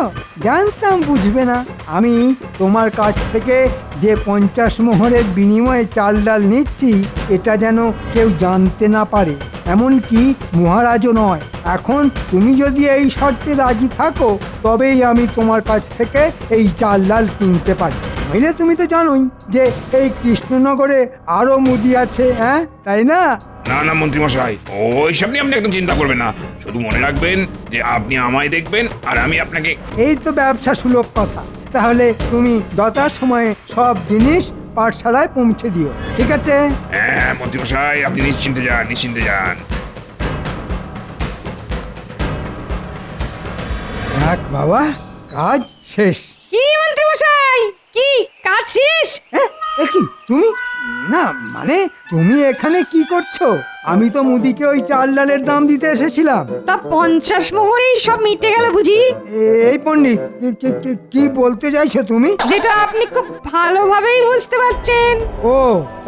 জানতাম বুঝবে না। আমি তোমার কাছ থেকে যে 50 মোহরের বিনিময়ে চাল ডাল নিচ্ছি, এটা যেন কেউ জানতে না পারে, এমনকি মহারাজও নয়। এখন তুমি যদি এই শর্তে রাজি থাকো তবেই আমি তোমার কাছ থেকে এই চাল ডাল কিনতে পারি। নইলে তুমি তো জানোই যে এই কৃষ্ণনগরে আরো মুদি আছে, হ্যাঁ তাই না? না না মন্ত্রীমশাই, ওইসব নিয়ে আপনি একদম চিন্তা করবেন না। শুধু মনে রাখবেন যে আপনি আমায় দেখবেন আর আমি আপনাকে। এই তো ব্যবসা সুলভ কথা। তাহলে তুমি যথাসময়ে সব জিনিস পাঠশালায় পৌঁছে দিও, ঠিক আছে? হ্যাঁ মন্ত্রীমশাই, আপনি নিশ্চিন্তে যান, নিশ্চিন্তে যান। যাক বাবা, কাজ শেষ। কি মন্ত্রী মশাই, কি কাজ শেষ? এ কি তুমি? না মানে তুমি এখানে কি করছো? আমি তো মুদিকে ওই চাল ডালের দাম দিতে এসেছিলাম। তা 50 মোহরেই সব মিটে গেল বুঝি? এই পণ্ডিত, কি বলতে চাইছো তুমি? যেটা আপনি খুব ভালোভাবেই বুঝতে পারছেন। ও,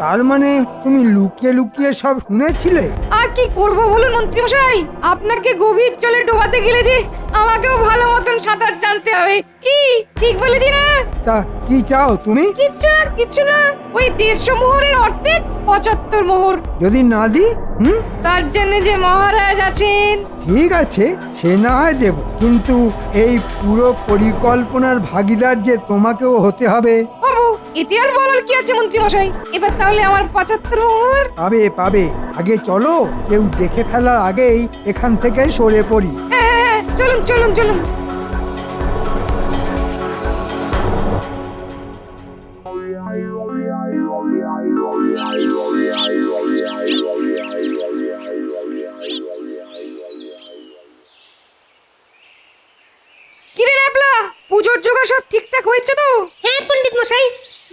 তার মানে তুমি লুকিয়ে লুকিয়ে সব শুনেছিলে? আর কি করব বলুন মন্ত্রী মশাই, আপনাকে গভীর জলে ডোবাতে গেলে যে আমাকেও ভালো মতন সাঁতার জানতে হবে। কি ঠিক বলেছি না? তা কি চাও তুমি? কিচ্ছু না, ওই 150 মোহরের অর্ধেক 75 মোহর। যদি না দি? তার জন্য যে মহারাজ আছেন। ঠিক আছে, সে না হয় দেব, কিন্তু এই পুরো পরিকল্পনার ভাগীদার যে তোমাকেও হতে হবে। বাবু, এতে আর বলার কি আছে মন্ত্রী মশাই? এবার তাহলে আমার 75 মোহর পাবে পাবে। আগে চলো, কেউ দেখে ফেলার আগেই এখান থেকে সরে পড়ি। হ্যাঁ, চলুন চলুন চলুন। কিরে ন্যাপলা, পুজোর জোগাড় সব ঠিকঠাক হয়েছে তো? হ্যাঁ পণ্ডিত মশাই।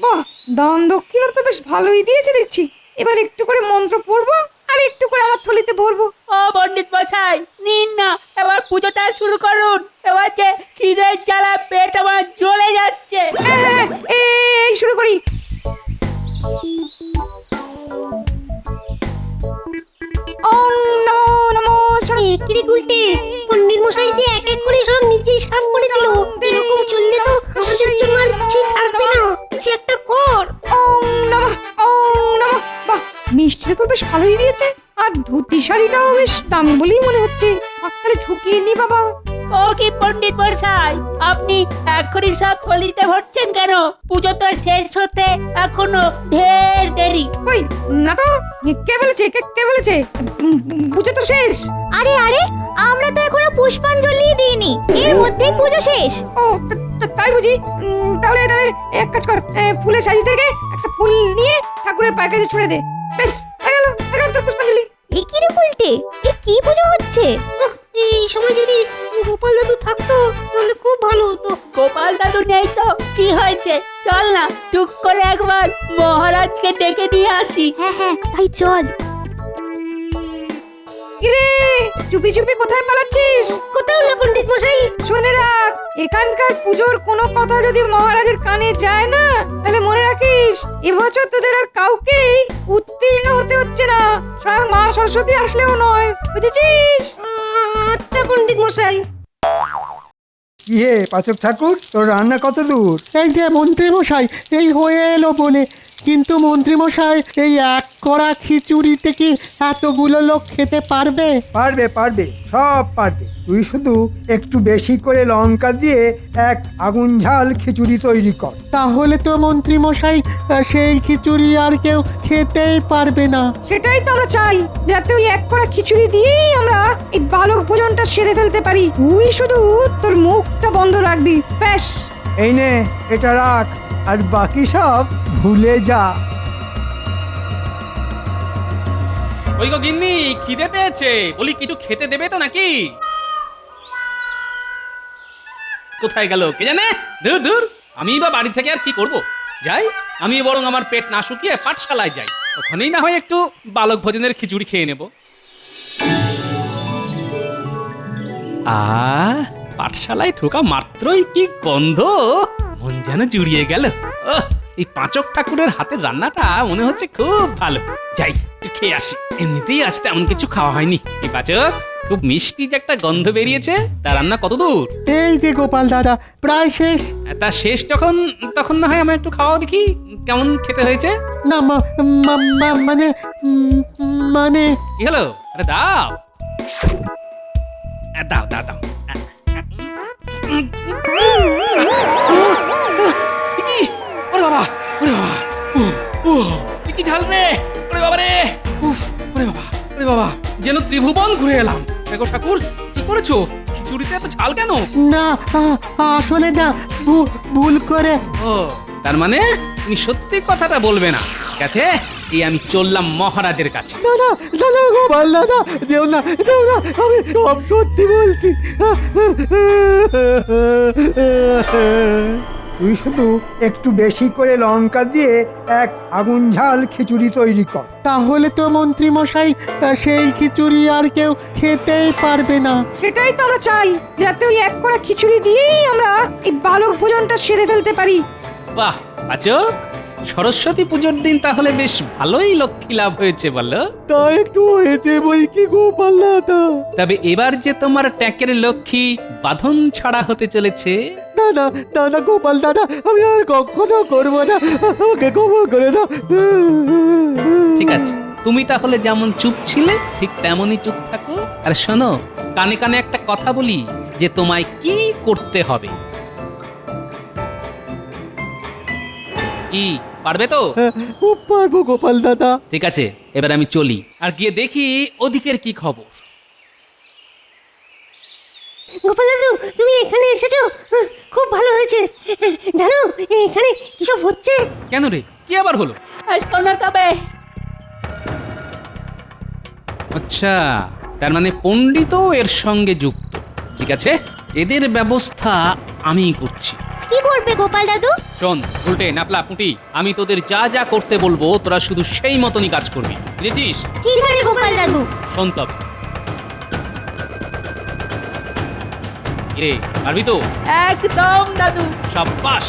বাহ, দান দক্ষিণা তো বেশ ভালোই দিয়েছে দেখছি। এবার একটু করে মন্ত্র পড়বো আর একটু করে আমার থলিতে ভরবো। ও পণ্ডিত মশাই, নিন না, এবার পুজোটা শুরু করুন। এবার যে খিদের জ্বালা পেট আমার জ্বলে যাচ্ছে। হ্যাঁ, এই শুরু করি। ওম নমো নমো কিরে গুলটে, পণ্ডিত মশাই যে এক এক করে সব নিজেই সাফ করে দিল। এরকম চললে তো আমাদের জন্য আর কিছুই থাকবে না। কিছু একটা কর। ওম নমঃ ওম নমঃ। বাহ, মিষ্টিটা তো বেশ ভালোই দিয়েছে, আর ধুতি শাড়িটাও বেশ দামি বলেই মনে হচ্ছে। হাততালি ঢুকিয়ে নি বাবা। ও কি পণ্ডিত মশাই, আপনি এখনই সব থলিতে ভরছেন কেন? পুজো তো শেষ হতে এখনো ঢের দেরি। কই না তো, কে বলেছে? কে বলেছে পুজো তো শেষ? আরে আরে, আমরা তো এখনো পুষ্পাঞ্জলি দিইনি, এর মধ্যেই পুজো শেষ। ও তাই বুঝি? তাহলে এক কাজ কর, ফুলের সাজি থেকে একটা ফুল নিয়ে ঠাকুরের পায়ের কাছে ছুঁড়ে দে। বেশ, হয়ে গেল তোর পুষ্পাঞ্জলি। এ কি রে উল্টে, এ কি পুজো হচ্ছে? এই সময় যদি গোপাল দাদু থাকতো তাহলে খুব ভালো হতো। গোপাল দাদু নেই তো কি হয়েছে? চল না, টুক করে একবার মহারাজকে ডেকে নিয়ে আসি। হ্যাঁ, তাই চল। কিরে, চুপি চুপি কোথায় পালাচ্ছিস? কোথাও না পণ্ডিত মশাই। শুনে রাখ, এখানকার পুজোর কোনো কথা যদি মহারাজের কানে যায় না, তাহলে মনে রাখিস এবছর তোদের আর কাউকে উত্তীর্ণ হতে হচ্ছে না, স্বয়ং মা সরস্বতী আসলেও নয়, বুঝেছিস? আচ্ছা পণ্ডিত মশাই। কি হে পাচক ঠাকুর, তোর রান্না কত দূর? এই যে মন্ত্রী মশাই, এই হয়ে এলো বলে। কিন্তু মন্ত্রী মশাই, এই এক কড়া খিচুড়িতে কি এতগুলো লোক খেতে পারবে? পারবে পারবে, সব পারবে। তুই শুধু একটু বেশি করে লঙ্কা দিয়ে এক আগুন ঝাল খিচুড়ি তৈরি কর। তাহলে তো মন্ত্রী মশাই, সেই খিচুড়ি আর কেউ খেতেই পারবে না। সেটাই তো আমরা চাই, যাতে ওই এক কড়া খিচুড়ি দিয়েই আমরা এই বালক ভোজনটা সেরে ফেলতে পারি। তুই শুধু তোর মুখটা বন্ধ রাখবি, ব্যাস। এই নে, এটা রাখ, আর বাকি সব ভুলে যা। ওই গো গিন্নি, খিদে পেয়েছে, বলি কিছু খেতে দেবে তো নাকি? কোথায় গেল কে জানে? ধুর ধুর, আমি বা বাড়ি থেকে আর কি করব? যাই, আমি বরং আমার পেট না শুকিয়ে পাঠশালায় যাই, ওখানেই না হয় একটু বালক ভোজনের খিচুড়ি খেয়ে নেব। পাঠশালায় ঢোকা মাত্রই কি গন্ধ, মন যেন জুড়িয়ে গেল। এই পাঁচক ঠাকুরের হাতের রান্নাটা মনে হচ্ছে খুব ভালো। যাই, একটু খেয়ে আসি, এমনিতেই আজ তেমন কিছু খাওয়া হয়নি। এই পাচক, খুব মিষ্টি যে একটা গন্ধ বেরিয়েছে, তার রান্না কত দূর? এই যে গোপাল দাদা, প্রায় শেষ। তা শেষ যখন, তখন না হয় আমার একটু খাওয়া দেখি কেমন খেতে হয়েছে। না মানে মানে কি হলো? আরে দাও দাও দাও দাও। ওরে বাবা, ওরে বাবা, কি ঝাল রে! ওরে বাবা রে! ওরে বাবা, ওরে বাবা, যেন ত্রিভুবন ঘুরে এলাম। দেখো ঠাকুর, কি করেছো? খিচুড়িতে এত ঝাল কেন? না, আসলে না, ভুল করে। ও, তার মানে তুমি সত্যি কথাটা বলবে না। ঠিক আছে, এই আমি চললাম মহারাজের কাছে। দাদা দাদা গোপাল দাদা, যেও না, যেও না, আমি সব সত্যি বলছি। তুই শুধু একটু বেশি করে লঙ্কা দিয়ে এক আগুন ঝাল খিচুড়ি তৈরি কর। তাহলে তো মন্ত্রী মশাই সেই খিচুড়ি আর কেউ খেতেই পারবে না। সেটাই তো আমরা চাই, যাতে ওই এক কড়া খিচুড়ি দিয়েই আমরা এই বালক ভোজনটা সেরে ফেলতে পারি। বাহ পাচক, সরস্বতী পুজোর দিন তাহলে বেশ ভালোই লক্ষ্মী লাভ হয়েছে বলো। তা একটু হয়েছে বই কি গোপাল দাদা। তবে এবার যে তোমার ট্যাঁকের লক্ষ্মী বাঁধন ছাড়া হতে চলেছে। দাদা দাদা গোপাল দাদা, আমি আর কখনো করবো না, আমাকে ক্ষমা করে দাও। ঠিক আছে, তুমি তাহলে যেমন চুপ ছিলে ঠিক তেমনই চুপ থাকো। আর শোনো, কানে কানে একটা কথা বলি, যে তোমায় কি করতে হবে। কি পারবে তো? খুব পারবো গোপাল দাদা। ঠিক আছে, এবার আমি চলি, আর গিয়ে দেখি ওদিকের কি খবর। গোপাল দাদু, তুমি এখানে এসেছো, খুব ভালো হয়েছে। জানো এখানে কিসব হচ্ছে? কেন রে, কি আবার হলো? শোনো তবে, আচ্ছা, তার মানে পণ্ডিতও এর সঙ্গে যুক্ত। ঠিক আছে, এদের ব্যবস্থা আমি করছি। কি করবে গোপাল দাদু? শোন উল্টে নাপলা পুঁটি, আমি তোদের যা যা করতে বলবো তোরা শুধু সেই মতনই কাজ করবি, বুঝেছিস? ঠিক আছে গোপাল দাদু। শোন তবে, রে পারবি তো? একদম দাদু। সাব্বাস।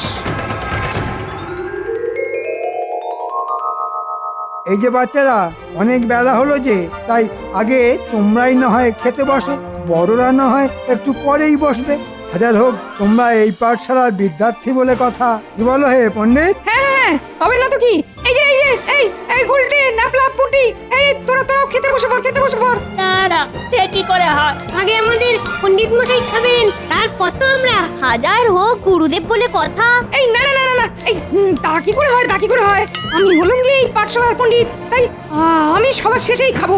এই যে বাচ্চারা, অনেক বেলা হলো যে, তাই আগে তোমরাই না হয় খেতে বসো, বড়রা না হয় একটু পরেই বসবে। হাজার হোক তোমরা এই পাঠশালার বিদ্যার্থী বলে কথা। কি বলো হে পণ্ডিত? হ্যাঁ, হবে না তো কি? এই যে এই যে এই এই গুলটে নাপলা পুটি, এই তোরা খেতে বসে পড়, খেতে বসে পড়। না না, সে কি করে হয়? আগে আমাদের পণ্ডিত মশাই খাবেন, তারপর তো আমরা। হাজার হোক গুরুদেব বলে কথা। এই না না না না, এই তা কি করে হয়, তা কি করে হয়? আমি হলাম যে এই পাঠশালার পণ্ডিত, তাই আমি সবার শেষেই খাবো।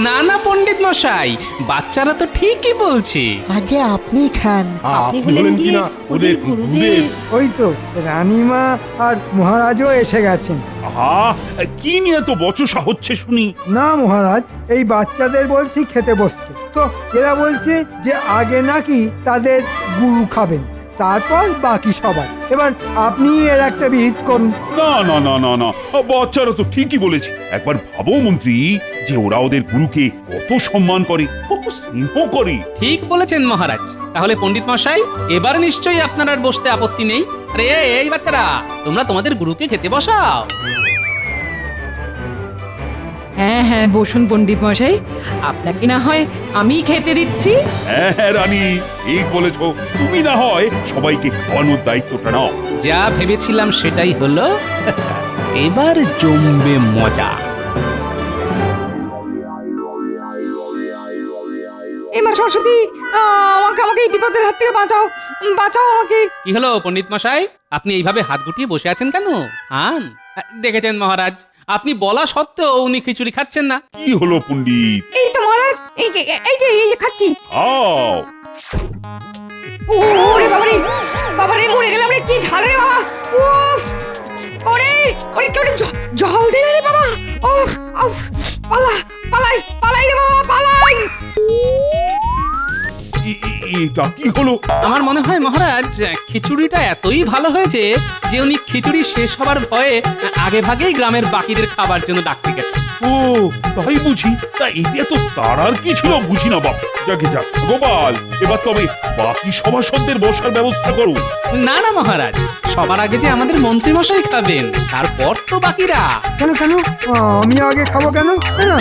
না না পণ্ডিত মশাই, বাচ্চারা তো ঠিকই বলছে। আগে আপনি খান। আপনি হলেন কিনা ওদের গুরুদেব। ওই তো রানীমা আর মহারাজও এসে গেছেন। আহা, কি নিয়ে তো বচসা হচ্ছে শুনি? না মহারাজ, এই বাচ্চাদের বলছি খেতে বসতে, তো এরা বলছে যে আগে নাকি তাদের গুরু খাবেন, তারপর বাকি সবাই। এবার আপনি এর একটা বিহিত করুন। না না না না না, বাচ্চারা তো ঠিকই বলেছে। একবার ভাবো মন্ত্রী, যে ওরা ওদের গুরুকে কত সম্মান করে, কত স্নেহ করে। ঠিক বলেছেন মহারাজ। তাহলে পণ্ডিত মশাই, এবার নিশ্চয়ই আপনার আর বসতে আপত্তি নেই। আরে এই বাচ্চারা, তোমরা তোমাদের গুরুকে খেতে বসাও। হ্যাঁ হ্যাঁ, বসুন পণ্ডিত মশাই, আপনাকে না হয় আমি খেতে দিচ্ছি। হ্যাঁ হ্যাঁ রানী, ঠিক বলেছ। তুমি না হয় সবাইকে খাওয়ানোর দায়িত্বটা নাও। যা ভেবেছিলাম সেটাই হলো। এবার জমবে মজা। এমা সরস্বতী, আমাকে এই বিপদের হাত থেকে বাঁচাও, বাঁচাও আমাকে। কি হলো পণ্ডিত মশাই, আপনি এইভাবে হাত গুটিয়ে বসে আছেন কেন? আন, দেখেছেন মহারাজ, আপনি বলা সত্ত্বেও উনি খিচুড়ি খাচ্ছেন না। কি হলো পণ্ডিত? এই তো মহারাজ, এই যে খাচ্ছি। খাও। ওরে বাবারে মরে গেলাম রে, কি ঝাল রে বাবা। উফ, ওরে কেউ জল দে রে বাবা। উফ উফ, পালাই রে বাবা, পালাই। এটা কি হলো? আমার মনে হয় মহারাজ খিচুড়িটা এতই ভালো হয়েছে যে উনি খিচুড়ি শেষ হবার ভয়ে আগে ভাগেই গ্রামের বাকিদের খাবার জন্য ডাকতে গেছে। ও তাই বুঝি? তা এতে এত তাড়ার কি ছিল বুঝি না বাপ। যাকে যাক গোপাল, এবার তবে বাকি সভাসদদের বসার ব্যবস্থা করুন। না না মহারাজ, সবার আগে যে আমাদের মন্ত্রী মশাই খাবেন, তারপর তো বাকিরা। কেন কেন আমি আগে খাবো কেন? না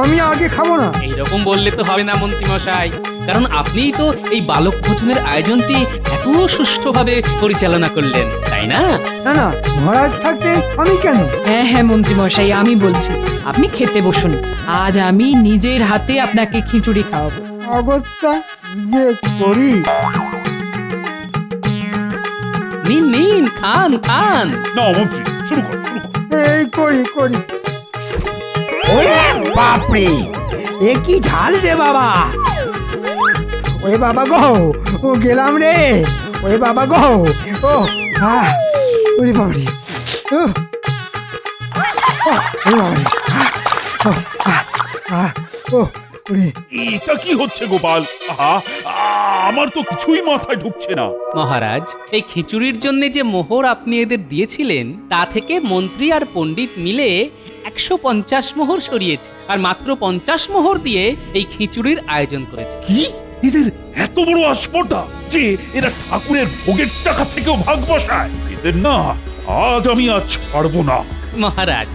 আমি আগে খাবো না। এইরকম বললে তো হবে না মন্ত্রী মশাই, কারণ আপনিই তো এই বালক ভোজনের আয়োজনটি এত সুষ্ঠুভাবে পরিচালনা করলেন, তাই না? না না, মহারাজ থাকতে আমি কেন? হ্যাঁ হ্যাঁ মন্ত্রী মশাই, আমি বলছি আপনি খেতে বসুন। আজ আমি নিজের হাতে আপনাকে খিচুড়ি খাওয়াবো। অগত্যা যে করি। নিন নিন, খান খান। না মন্ত্রী, শুরু কর শুরু কর। এই করি করি। ওরে বাপরে, এ কি ঝাল রে বাবা! ওরে বাবা গো, ও গেলাম রে। ওরে বাবা গো, ও ওরে বাবারে, ও ওরে বাবারে, ও ওরে। এটা কি হচ্ছে গোপাল? আহা, আমার তো কিছুই মাথায় ঢুকছে না। মহারাজ, এই খিচুড়ির জন্য যে মোহর আপনি এদের দিয়েছিলেন, তা থেকে মন্ত্রী আর পণ্ডিত মিলে 150 মোহর সরিয়েছে, আর মাত্র 50 মোহর দিয়ে এই খিচুড়ির আয়োজন করেছে। কি এদের এত বড় আসপর্দা যে এরা ঠাকুরের ভোগের টাকা থেকেও ভাগ বসায়? এদের না আজ আমি ছাড়বো না। মহারাজ,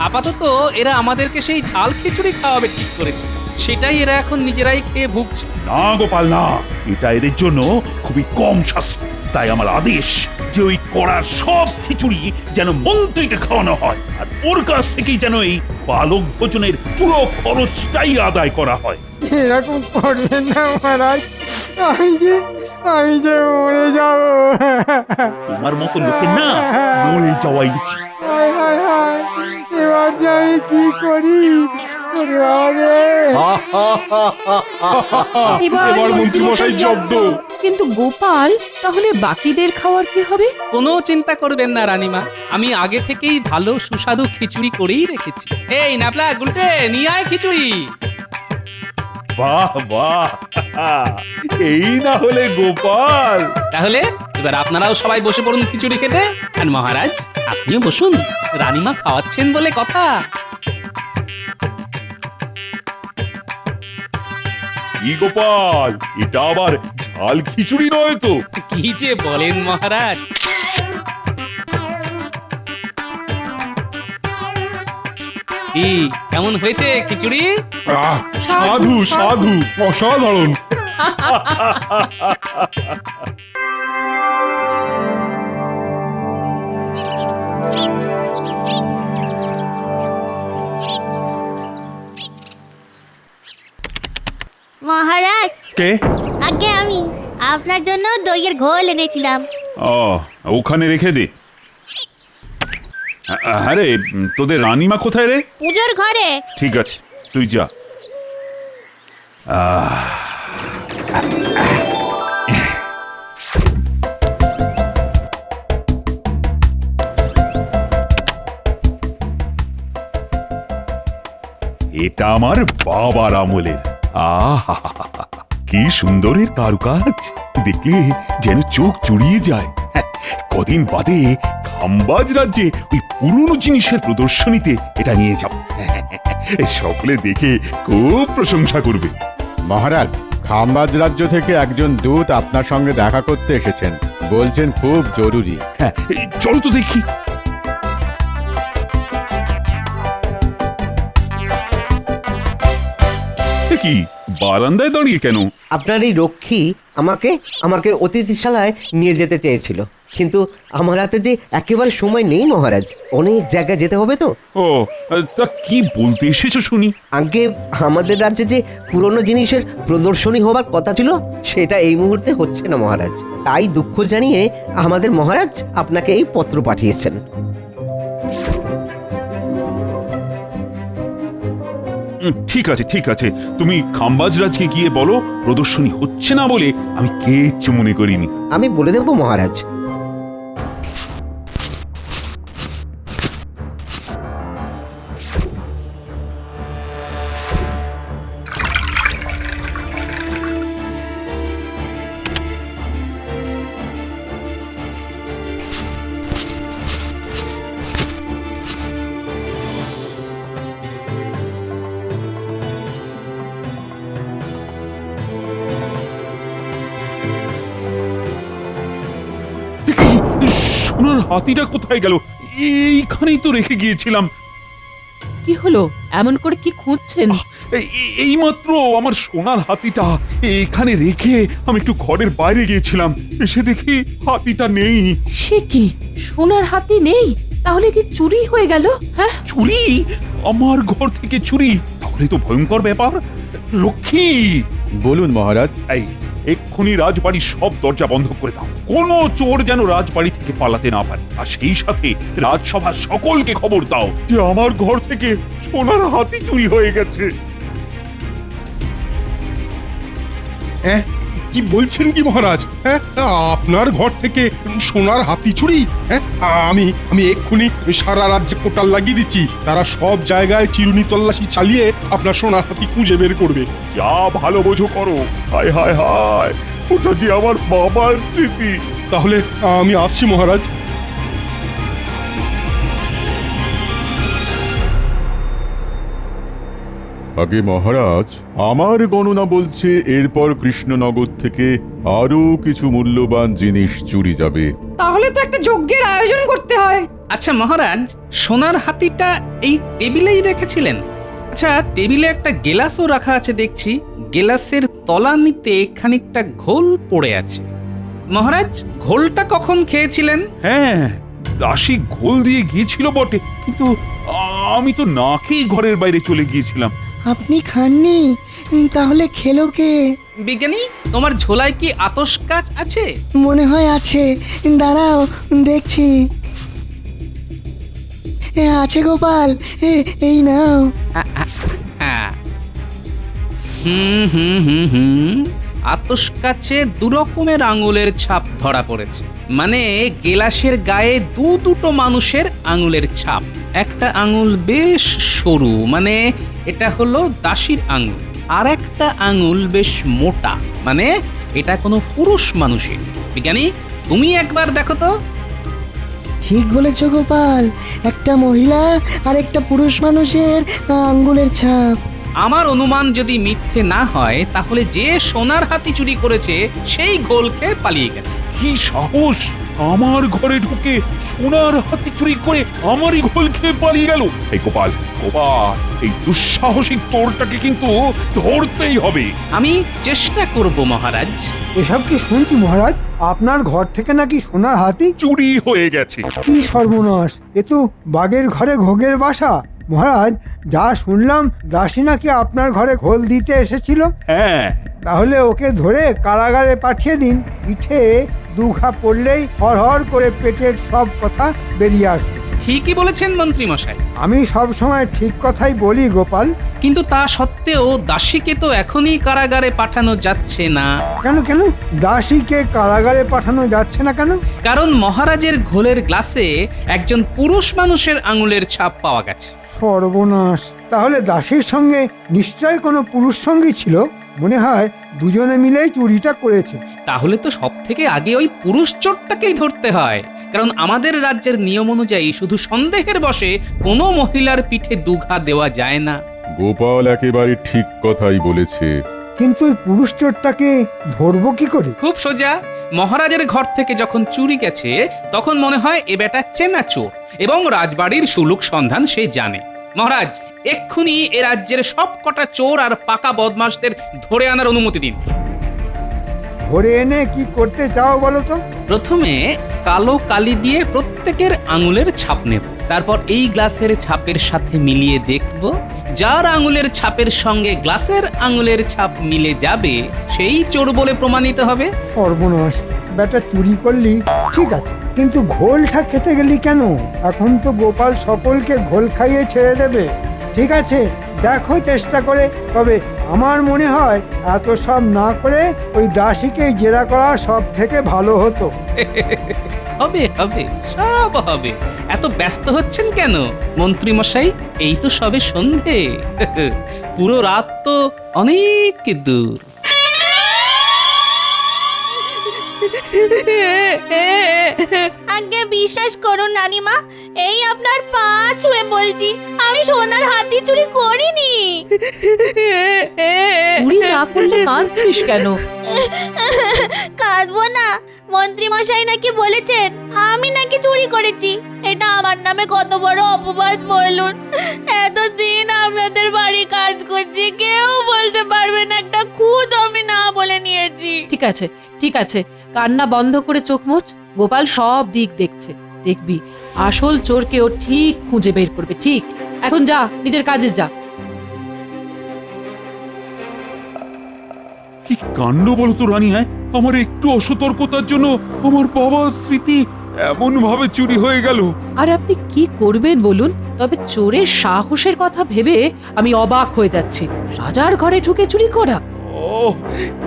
আপাতত এরা আমাদেরকে সেই ঝাল খিচুড়ি খাওয়াবে ঠিক করেছে, সেটাই এরা এখন নিজেরাই খেয়ে ভুগছে। না গোপাল না, এটা এদের জন্য খুবই কম শাস্তি। তাই আমার আদেশ যে ওই কড়ার সব খিচুড়ি যেন মন্ত্রীকে খাওয়ানো হয়, আর ওর কাছ থেকেই যেন এই বালক ভোজনের পুরো খরচটাই আদায় করা হয়। এরকম করবেন না মহারাজ, আমি যে মরে যাব। তোমার মতো লোকের না মরে যাওয়াই উচিত। হায় হায় হায়, এবার যে আমি কি করি? ওরে বাবারে। এবার মন্ত্রী মশাই জব্দ। কিন্তু গোপাল, তাহলে বাকিদের খাওয়ার কি হবে? কোনো চিন্তা করবেন না রানীমা, আমি আগে থেকেই ভালো সুস্বাদু খিচুড়ি করেই রেখেছি। এই নাপলা গুলটে, নিয়ে আয় খিচুড়ি। বাহ বাহ, এই না হলে গোপাল। তাহলে এবার আপনারাও সবাই বসে পড়ুন খিচুড়ি খেতে। আর মহারাজ, আপনিও বসুন, রানীমা খাওয়াচ্ছেন বলে কথা। কি গোপাল, এটা আবার ঝাল খিচুড়ি নয় তো? কি যে বলেন মহারাজ। কি কেমন হয়েছে খিচুড়ি? সাধু সাধু, অসাধারণ। মহারাজ, কে? আগে আমি আপনার জন্য দইয়ের ঘোল এনেছিলাম। ও, ওখানে রেখে দে। আরে তোদের রানীমা কোথায় রে? পুজোর ঘরে। ঠিক আছে, তুই যা। এটা আমার বাবার আমলের। আহা, কি সুন্দরের কারুকাজ, দেখলে যেন চোখ জুড়িয়ে যায়। কদিন বাদে খাম্বাজ রাজ্যে ওই পুরনো জিনিসের প্রদর্শনীতে এটা নিয়ে যাব। সকলে দেখে খুব প্রশংসা করবে। মহারাজ, খাম্বাজ রাজ্য থেকে একজন দূত আপনার সঙ্গে দেখা করতে এসেছেন, বলছেন খুব জরুরি। হ্যাঁ, চলো তো দেখি। কি বারান্দায় দাঁড়িয়ে কেন? আপনার এই রক্ষী আমাকে অতিথিশালায় নিয়ে যেতে চেয়েছিল, কিন্তু আমার হাতে যে একেবারে সময় নেই মহারাজ, অনেক জায়গায় যেতে হবে তো। ও, তা কি বলতে এসেছো শুনি? আগে আমাদের রাজ্যে যে পুরনো জিনিসের প্রদর্শনী হবার কথা ছিল, সেটা এই মুহূর্তে হচ্ছে না মহারাজ। তাই দুঃখ জানিয়ে আমাদের মহারাজ আপনাকে এই পত্র পাঠিয়েছেন। ঠিক আছে ঠিক আছে, তুমি খাম্বাজ রাজকে গিয়ে বলো প্রদর্শনী হচ্ছে না বলে আমি কিচ্ছু মনে করিনি। আমি বলে দেব মহারাজ। হাতিটা কোথায় গেল? এইখানেই তো রেখে গিয়েছিলাম। কি হলো? এমন করে কি খুঁজছেন? এইমাত্র আমার সোনার হাতিটা এখানে রেখে আমি একটু ঘরের বাইরে গিয়েছিলাম, এসে দেখি হাতিটা নেই। সে কি, সোনার হাতি নেই? তাহলে কি চুরি হয়ে গেল? হ্যাঁ, চুরি? আমার ঘর থেকে চুরি? তাহলে তো ভয়ঙ্কর ব্যাপার। লক্ষ্মী, বলুন মহারাজ। এই এক্ষুনি রাজবাড়ির সব দরজা বন্ধ করে দাও। কোনো চোর যেন রাজবাড়ি থেকে পালাতে না পারে। আর সেই সাথে রাজসভার সকলকে খবর দাও যে আমার ঘর থেকে সোনার হাতি চুরি হয়ে গেছে। কি বলছেন কি মহারাজ? হ্যাঁ, আপনার ঘর থেকে সোনার হাতি চুরি? হ্যাঁ, আমি এক্ষুনি সারা রাজ্যে পোর্টাল লাগিয়ে দিচ্ছি। তারা সব জায়গায় চিরুনি তল্লাশি চালিয়ে আপনার সোনার হাতি খুঁজে বের করবে। যা ভালো বোঝো করো। হায় হায় হায়, ওটা যে আমার বাবার স্মৃতি। তাহলে আমি আসছি মহারাজ। আগে মহারাজ, আমার গণনা বলছে এরপর কৃষ্ণনগর থেকে আরো কিছু মূল্যবান জিনিস চুরি যাবে। তাহলে তো একটা যজ্ঞের আয়োজন করতে হয়। আচ্ছা মহারাজ, সোনার হাতিটা এই টেবিলেই রেখেছিলেন? আচ্ছা, টেবিলে একটা গেলাসও রাখা আছে দেখছি। গেলাসের তলানিতে খানিকটা ঘোল পড়ে আছে। মহারাজ, ঘোলটা কখন খেয়েছিলেন? হ্যাঁ, দাসী ঘোল দিয়ে গিয়েছিল বটে, কিন্তু আমি তো না খেয়ে ঘরের বাইরে চলে গিয়েছিলাম। আপনি খাননি? তাহলে খেলো কে? বিজ্ঞানী, তোমার ঝোলায় কি আতশ কাচ আছে? মনে হয় আছে, দাঁড়াও দেখছি। আছে গোপাল, এই নাও। আতশ কাছে দু রকমের আঙুলের ছাপ ধরা পড়েছে। মানে গেলাসের গায়ে দুটো মানুষের আঙুলের ছাপ। একটা আঙুল বেশ সরু, মানে এটা হলো দাসীর আঙুল। আর একটা আঙুল বেশ মোটা, মানে এটা কোনো পুরুষ মানুষের। বিজ্ঞানী, তুমি একবার দেখো তো। ঠিক বলেছ গোপাল, একটা মহিলা আর একটা পুরুষ মানুষের আঙ্গুলের ছাপ। আমার অনুমান যদি মিথ্যে না হয়, তাহলে যে সোনার হাতি চুরি করেছে সেই ঘোল খেয়ে পালিয়ে গেছে। কি সাহস! আমার ঘরে ঢুকে সোনার হাতি চুরি করে আমারই ঘোল খেয়ে পালিয়ে গেল। এই গোপাল, গোপাল, এই দুঃসাহসিক চোরটাকে কিন্তু ধরতেই হবে। আমি চেষ্টা করব মহারাজ। এসব কি শুনছি মহারাজ? আপনার ঘর থেকে নাকি সোনার হাতি চুরি হয়ে গেছে? কি সর্বনাশ! এ তো বাঘের ঘরে ঘোগের বাসা। মহারাজ, যা শুনলাম দাসী নাকি আপনার ঘরে ঘোল দিতে এসেছিল। হ্যাঁ, তাহলে ওকে ধরে কারাগারে পাঠিয়ে দিন। পিঠে দুঘা পড়লেই হড়হড় করে পেটের সব কথা বেরিয়ে আসবে। ঠিকই বলেছেন মন্ত্রী মশাই। আমি সব সময় ঠিক কথাই বলি গোপাল। কিন্তু তা সত্ত্বেও দাসীকে তো এখনই কারাগারে পাঠানো যাচ্ছে না। কেন কেন দাসীকে কারাগারে পাঠানো যাচ্ছে না কেন? কারণ মহারাজের ঘোলের গ্লাসে একজন পুরুষ মানুষের আঙুলের ছাপ পাওয়া গেছে। সর্বনাশ! তাহলে দাসীর সঙ্গে নিশ্চয় কোনো পুরুষ সঙ্গী ছিল। মনে হয় দুজনে মিলেই চুরিটা করেছে। তাহলে তো সব থেকে আগে ওই পুরুষ চোরটাকেই ধরতে হয়। কারণ আমাদের রাজ্যের নিয়ম অনুযায়ী শুধু সন্দেহের বশে কোনো মহিলার পিঠে দুঘা দেওয়া যায় না। গোপাল একেবারে ঠিক কথাই বলেছে। কিন্তু ওই পুরুষ চোরটাকে ধরবো কি করে? খুব সোজা। মহারাজের ঘর থেকে যখন চুরি গেছে, তখন মনে হয় এ বেটা চেনা চোর এবং রাজবাড়ির সুলুক সন্ধান সে জানে। মহারাজ, এক্ষুনি এ রাজ্যের সব কটা চোর আর পাকা বদমাশদের ধরে আনার অনুমতি দিন। ধরে এনে কি করতে চাও বলো তো? প্রথমে কালো কালি দিয়ে প্রত্যেকের আঙুলের ছাপ নেব। তারপর এই গ্লাসের ছাপের সাথে মিলিয়ে দেখব। যার আঙুলের ছাপের সঙ্গে গ্লাসের আঙুলের ছাপ মিলে যাবে সেই চোর বলে প্রমাণিত হবে। সর্বনাশ! বেটা চুরি করলি ঠিক আছে, কিন্তু ঘোলটা খেতে গেলি কেন? এখন তো গোপাল সকলকে ঘোল খাইয়ে ছেড়ে দেবে। ঠিক আছে, দেখো চেষ্টা করে। তবে আমার মনে হয় এত সব না করে ওই দাসীকে জেরা করা সব থেকে ভালো হতো। হবে হবে, সব হবে। এত ব্যস্ত হচ্ছেন কেন মন্ত্রী মশাই? এই তো সবে সন্ধে, পুরো রাত তো অনেক দূর। আগে বিশ্বাস করুন নানিমা, এই আপনার পা ছুঁয়ে বলছি, আমি সোনার হাতি চুরি করিনি। চুরি না করলে কাঁদছিস কেন? কাঁদবো না, মন্ত্রী মশাই নাকি বলেছেন আমি নাকি চুরি করেছি। এটা আমার নামে কত বড় অপবাদ বলুন। এতদিন আপনাদের বাড়ি কাজ করছি, কেউ বলতে পারবে না একটা খুদ আমি না বলে নিয়েছি। ঠিক আছে, কান্না বন্ধ করে চোখ মোচ। গোপাল সব দিক দেখছে, দেখবি আসল চোরকে ও ঠিক খুঁজে বের করবে। ঠিক, এখন যা, নিজের কাজে যা। কি কাণ্ড বলতো রানী, হ্যাঁ? আমার একটু অসতর্কতার জন্য আমার বাবার স্মৃতি এমন ভাবে চুরি হয়ে গেল। আর আপনি কি করবেন বলুন? তবে চোরের সাহসের কথা ভেবে আমি অবাক হয়ে যাচ্ছি। রাজার ঘরে ঢুকে চুরি করা।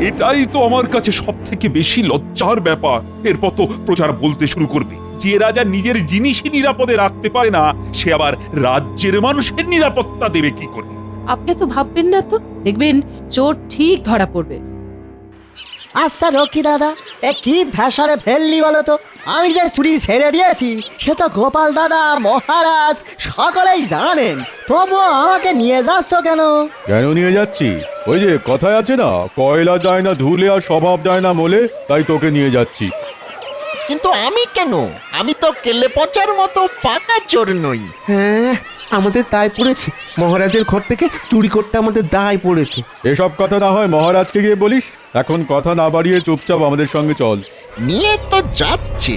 এটাই তো আমার কাছে সব থেকে বেশি লজ্জার ব্যাপার। এরপর তো প্রচার বলতে শুরু করবে যে রাজা নিজের জিনিসই নিরাপদে রাখতে পারে না, সে আবার রাজ্যের মানুষের নিরাপত্তা দেবে কি করে? আপনি তো ভাববেন না তো, দেখবেন চোর ঠিক ধরা পড়বে। আচ্ছা রকি দাদা, এ কি ভেসারে ফেললি বলো তো? আমি যে চুরি ছেড়ে দিয়েছি সে তো গোপাল দাদা, মহারাজ সকলেই জানেন, তবুও আমাকে নিয়ে যাচ্ছ কেন? কেন নিয়ে যাচ্ছি? ওই যে কথায় আছে না, কয়লা যায় না ধুলে আর স্বভাব যায় না মোলে, তাই তোকে নিয়ে যাচ্ছি। কিন্তু আমি কেন? আমি তো কেলে পচার মতো পাকা চোর নই। হ্যাঁ, আমাদের দায় পড়েছে, মহারাজের ঘর থেকে চুরি করতে আমাদের দায় পড়েছে। এসব কথা না হয় মহারাজকে গিয়ে বলিস। এখন কথা না বাড়িয়ে চুপচাপ আমাদের সঙ্গে চল। নিয়ে তো যাচ্ছে,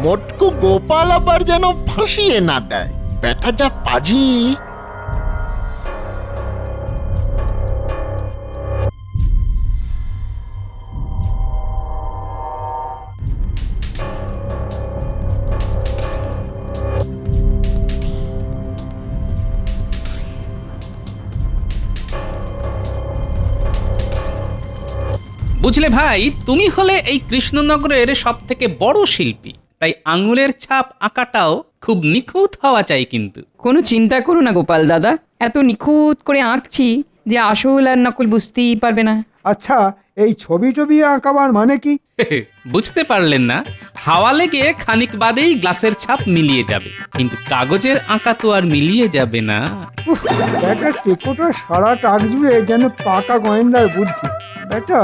মোটকু গোপাল আবার যেন ফাঁসিয়ে না দেয়। বেটা যা পাজি। বুঝলে ভাই, তুমি হলে এই কৃষ্ণনগরের সব থেকে বড় শিল্পী, তাই আঙুলের ছাপ আঁকাটাও খুব নিখুঁত হওয়া চাই। কিন্তু কোনো চিন্তা করো না গোপাল দাদা, এত নিখুঁত করে আঁকছি যে আসল আর নকল বুঝতেই পারবে না। আচ্ছা, এই ছবি টবি আঁকাবার মানে কি? বুঝতে পারলেন না? হাওয়া লেগে খানিক বাদেই গ্লাসের ছাপ মিলিয়ে যাবে, কিন্তু কাগজের আঁকা তো আর মিলিয়ে যাবে না। ব্যাটা টেকোটা সারা টাক জুড়ে যেন পাকা গোয়েন্দার বুদ্ধি। ব্যাটা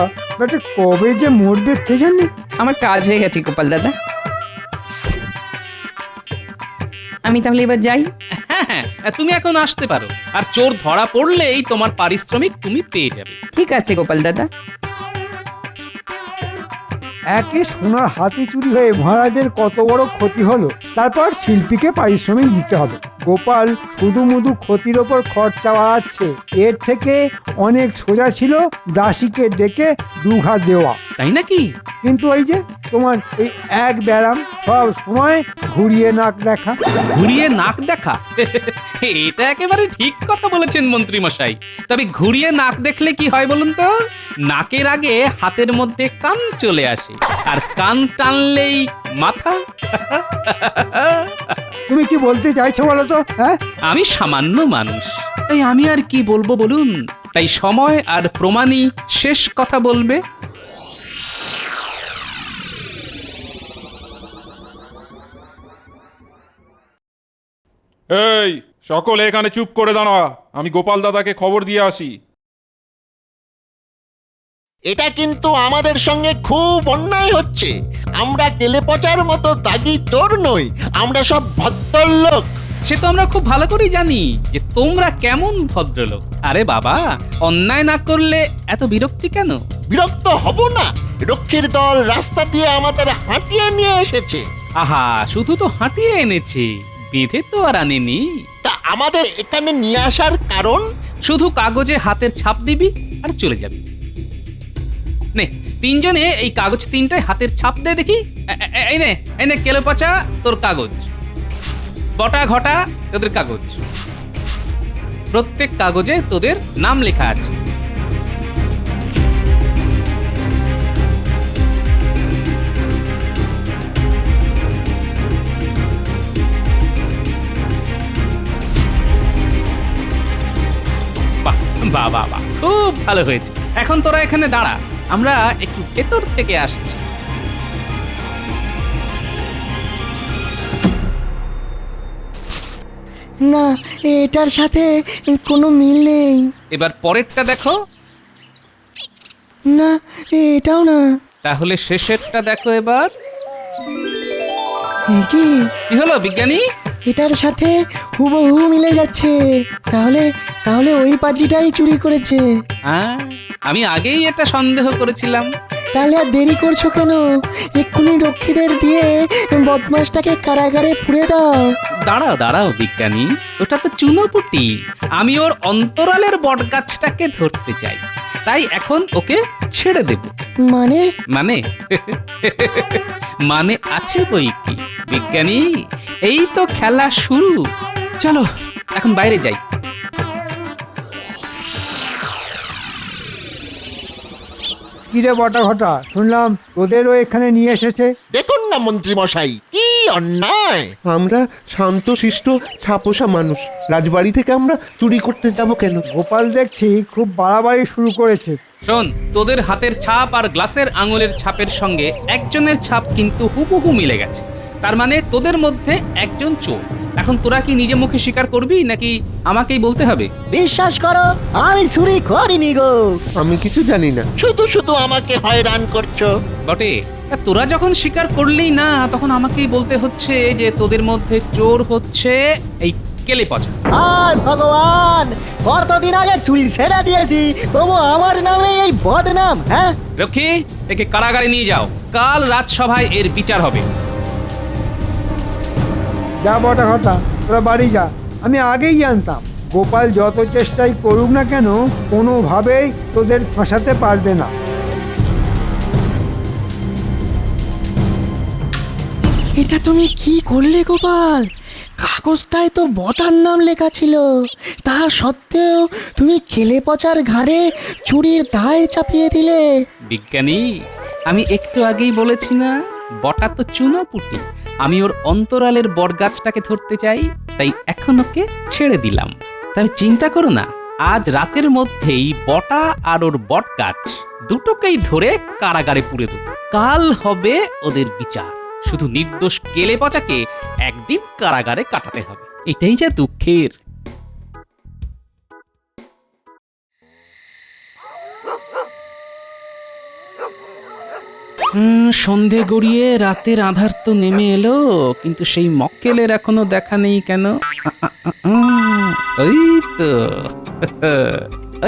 কবে যে মরবে কে জানে। আমার কাজ হয়ে গেছে গোপাল দাদা, আমি তাহলে এবার যাই। হ্যাঁ, তুমি এখন আসতে পারো, আর চোর ধরা পড়লেই তোমার পারিশ্রমিক তুমি পেয়ে যাবে। ঠিক আছে গোপাল দাদা। একে সোনার হাতি চুরি হয়ে মহারাজের কত বড় ক্ষতি হলো, তারপর শিল্পীকে পারিশ্রমিক দিতে হবে। গোপাল শুধু মুধু ক্ষতির ওপর খরচা বাড়াচ্ছে। এর থেকে অনেক সোজা ছিল দাসীকে ডেকে দুঘা দেওয়া, তাই নাকি? কিন্তু ওই যে তোমার এই এক ব্যারাম, সব সময় ঘুরিয়ে নাক দেখা। ঘুরিয়ে নাক দেখা? এটা একেবারে ঠিক কথা বলেছেন মন্ত্রী মশাই। তবে ঘুরিয়ে নাক দেখলে কি হয় বলুন তো? নাকের আগে হাতের মধ্যে কান চলে আসে, আর কান টানলেই মাথা। তুমি কি বলতে চাইছো বলো তো? হ্যাঁ, আমি সামান্য মানুষ, তাই আমি আর কি বলবো বলুন? তাই সময় আর প্রমাণই শেষ কথা বলবে। এই সকলে এখানে চুপ করে দাঁড়া, আমি গোপাল দাদাকে খবর দিয়ে আসি। এটা কিন্তু আমাদের সঙ্গে খুব অন্যায় হচ্ছে। আমরা কেলে পচার মতো দাগি চোর নই, আমরা সব ভদ্রলোক। সে তো আমরা খুব ভালো করেই জানি যে তোমরা কেমন ভদ্রলোক। আরে বাবা, অন্যায় না করলে এত বিরক্তি কেন? বিরক্ত হব না? রক্ষীর দল রাস্তা দিয়ে আমাদের হাঁটিয়ে নিয়ে এসেছে। আহা, শুধু তো হাঁটিয়ে এনেছে, বেঁধে তো আর আনেনি। তা আমাদের এখানে নিয়ে আসার কারণ? শুধু কাগজে হাতের ছাপ দিবি আর চলে যাবি। নে, তিনজনে এই কাগজ তিনটায় হাতের ছাপ দে দেখি। এই নে কেলো পচা তোর কাগজ, বটা ঘটা তোদের কাগজ, প্রত্যেক কাগজে তোদের নাম লেখা আছে। বাহ বাহ বাহ, খুব ভালো হয়েছে। এখন তোরা এখানে দাঁড়া, আমরা একটু ভেতর থেকে আসছি। না, এটার সাথে কোনো মিল নেই। এবার পরেরটা দেখো। না, এটাও না। তাহলে শেষেরটা দেখো এবার। কি কি হলো বিজ্ঞানী? এটার সাথে হুবহু মিলে যাচ্ছে। তাহলে তাহলে ওই পাজিটাই চুরি করেছে। হ্যাঁ, আমি আগেই এটা সন্দেহ করেছিলাম। তাহলে আর দেরি করছো কেন? এক্ষুনি রক্ষীদের দিয়ে বদমাসটাকে কারাগারে পুরে দাও। দাঁড়াও দাঁড়াও বিজ্ঞানী, ওটা তো চুনোপুটি। আমি ওর অন্তরালের বটগাছটাকে ধরতে চাই, তাই এখন ওকে ছেড়ে দেব। মানে মানে মানে আছে বই কি বিজ্ঞানী, এই তো খেলা শুরু। চলো এখন বাইরে যাই। কিরে বটা ঘটা, শুনলাম তোদেরও এখানে নিয়ে এসেছে। দেখুন না মন্ত্রী মশাই, কি অন্যায়! আমরা শান্তশিষ্ট ছাপোষা মানুষ, রাজবাড়ি থেকে আমরা চুরি করতে যাব কেন? গোপাল দেখছি খুব বাড়াবাড়ি শুরু করেছে। শোন, তোদের হাতের ছাপ আর গ্লাসের আঙুলের ছাপের সঙ্গে একজনের ছাপ কিন্তু হুবহু মিলে গেছে। তার মানে তোদের মধ্যে একজন চোর। এখন তোরা কি নিজে মুখে স্বীকার করবি নাকি আমাকেই বলতে হবে? বিশ্বাস করো, আমি চুরি করিনি গো। আমি কিছু জানি না। শুধু শুধু আমাকে হয়রান করছো। বটে, তা তোরা যখন স্বীকার করলেই না, তখন আমাকেই বলতে হচ্ছে যে তোদের মধ্যে চোর হচ্ছে এই কেলে পচা। আর ভগবান, কতদিন আগে চুরি ছেড়ে দিয়েছি, তবু আমার নামে এই বদনাম। হ্যাঁ, রক্ষী, একে কারাগারে নিয়ে যাও। কাল রাজসভায় এর বিচার হবে। যা বটা ঘটা, তোরা বাড়ি যা। আমি আগেই জানতাম গোপাল যত চেষ্টাই করুক না কেন, কোনোভাবেই তোদের ফাঁসাতে পারবে না। এটা তুমি কি করলে গোপাল? কাগজটায় তো বটার নাম লেখা ছিল, তা সত্ত্বেও তুমি কেলে পচার ঘাড়ে চুরির দায় চাপিয়ে দিলে। বিজ্ঞানী, আমি একটু আগেই বলেছি না, বটা তো চুনোপুটি। আমি ওর অন্তরালের বটগাছটাকে ধরতে চাই, তাই এখন ওকে ছেড়ে দিলাম। তবে চিন্তা করো না, আজ রাতের মধ্যেই বটা আর ওর বটগাছ দুটোকেই ধরে কারাগারে পুরে দেব। কাল হবে ওদের বিচার। শুধু নির্দোষ কেলে পচাকে একদিন কারাগারে কাটাতে হবে। এটাই যা দুঃখের। সন্ধে গড়িয়ে রাতের আধার তো নেমে এলো, কিন্তু সেই মক্কেলের এখনো দেখা নেই কেন? ওই তো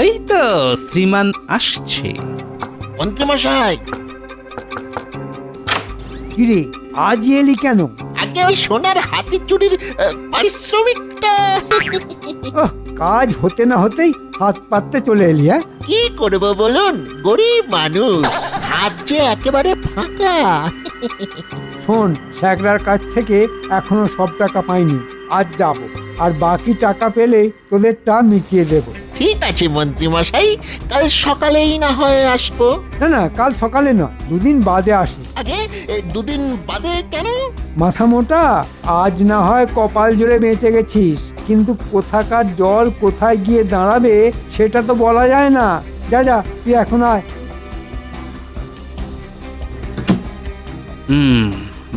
ওই তো শ্রীমান আসছে। মন্ত্রী মশাই, কিরে আজ এলি কেন? আগে ওই সোনার হাতি চুরির পারিশ্রমিকটা। ওহ, কাজ হতে না হতেই হাত পাততে চলে এলি। হ্যাঁ, কি করবো বলুন, গরিব মানুষ, হাত যে একেবারে ফাঁকা। শোন, স্যাকরার কাছ থেকে এখনো সব টাকা পাইনি, আজ যাব, আর বাকি টাকা পেলে তোদেরটা মিটিয়ে দেব। ঠিক আছে মন্ত্রী মশাই, কাল সকালেই না হয় আসবো। না না, কাল সকালে নয়, দুদিন বাদে আসি। আগে দুদিন বাদে কেন? মাথা মোটা, আজ না হয় কপাল জোরে বেঁচে গেছিস, কিন্তু কোথাকার জল কোথায় গিয়ে দাঁড়াবে সেটা তো বলা যায় না। যা যা, তুই এখন আয়।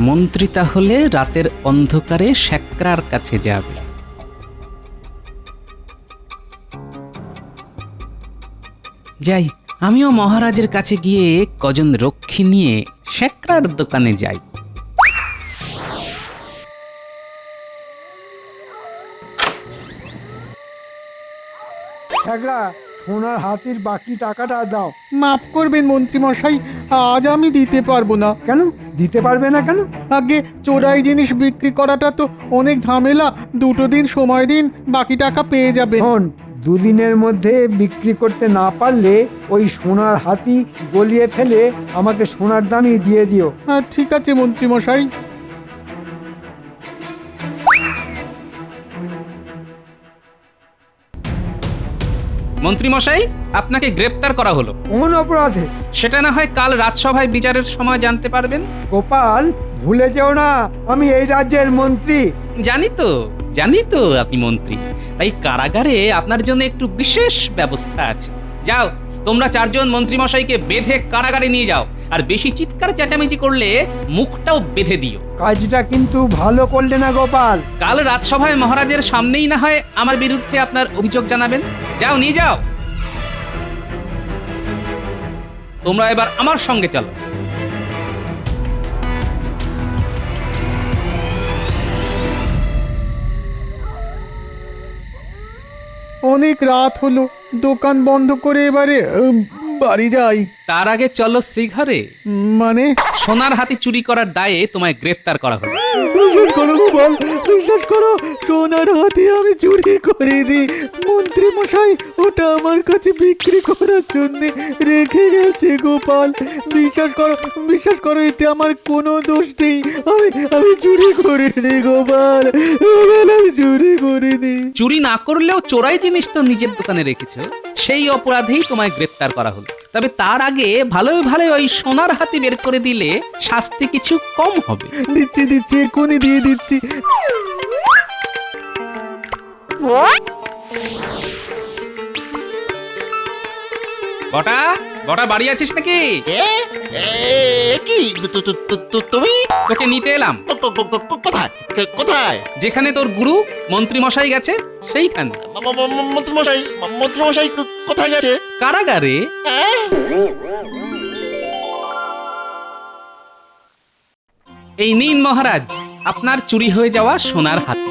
মন্ত্রী তাহলে রাতের অন্ধকারে শ্যাকরার কাছে যাবে। যাই, আমিও মহারাজের কাছে গিয়ে কজন রক্ষী নিয়ে শ্যাকরার দোকানে যাই। স্যাকরা, সোনার হাতির বাকি টাকাটা দাও। মাফ করবেন মন্ত্রী মশাই, আজ আমি দিতে পারবো না। কেন দিতে পারবে না কেন? আগে চোরাই জিনিস বিক্রি করাটা তো অনেক ঝামেলা, দুটো দিন সময় দিন, বাকি টাকা পেয়ে যাবেন। শোন, দুদিনের মধ্যে বিক্রি করতে না পারলে ওই সোনার হাতি গলিয়ে ফেলে আমাকে সোনার দামই দিয়ে দিও। হ্যাঁ ঠিক আছে মন্ত্রী মশাই। মন্ত্রী মশাই, আপনাকে গ্রেপ্তার করা হলো। কোন অপরাধে? সেটা না হয় কাল রাজসভায় বিচারের সময় জানতে পারবেন। গোপাল, ভুলে যেও না আমি এই রাজ্যের মন্ত্রী। জানি তো আপনি মন্ত্রী, তাই কারাগারে আপনার জন্য একটু বিশেষ ব্যবস্থা আছে। যাও, তোমরা চারজন মন্ত্রী মশাইকে বেঁধে কারাগারে নিয়ে যাও, আর বেশি চিৎকার চেঁচামেচি করলে মুখটাও বেঁধে দিও। কাজটা কিন্তু ভালো করলে না গোপাল। কাল রাজসভায় মহারাজের সামনেই না হয় আমার বিরুদ্ধে আপনার অভিযোগ জানাবেন। যাও, নিয়ে যাও। তোমরা এবার আমার সঙ্গে চলো। অনেক রাত হলো, দোকান বন্ধ করে এবারে বাড়ি যাই। তার আগে চলো শ্রীঘরে। মানে? সোনার হাতি চুরি করার দায়ে তোমায় গ্রেফতার করা হলো। বিশ্বাস করো গোপাল, বিশ্বাস করো, সোনার হাতি আমি চুরি করিনি। মন্ত্রী মশাই ওটা আমার কাছে বিক্রি করার জন্য রেখে গেছে গোপাল। বিশ্বাস করো, এতে আমার কোনো দোষ নেই। আমি চুরি করিনি গোপাল, আমি চুরি করিনি। চুরি না করলেও চোরাই জিনিস তো নিজের দোকানে রেখেছো, সেই অপরাধেই তোমায় গ্রেফতার করা হলো। তবে তার আগে ভালোই ওই সোনার হাতি বের করে দিলে শাস্তি কিছু কম হবে। দিচ্ছি, এক্ষুনি দিয়ে দিচ্ছি। বটা বাড়ি আছিস নাকি? কি তুমি? তোকে নিতে এলাম। কোথায়? যেখানে তোর গুরু মন্ত্রী মশাই গেছে সেইখানে। মন্ত্রীমশাই কোথায় গেছে? কারাগারে। এই নিন মহারাজ, আপনার চুরি হয়ে যাওয়া সোনার হাতি।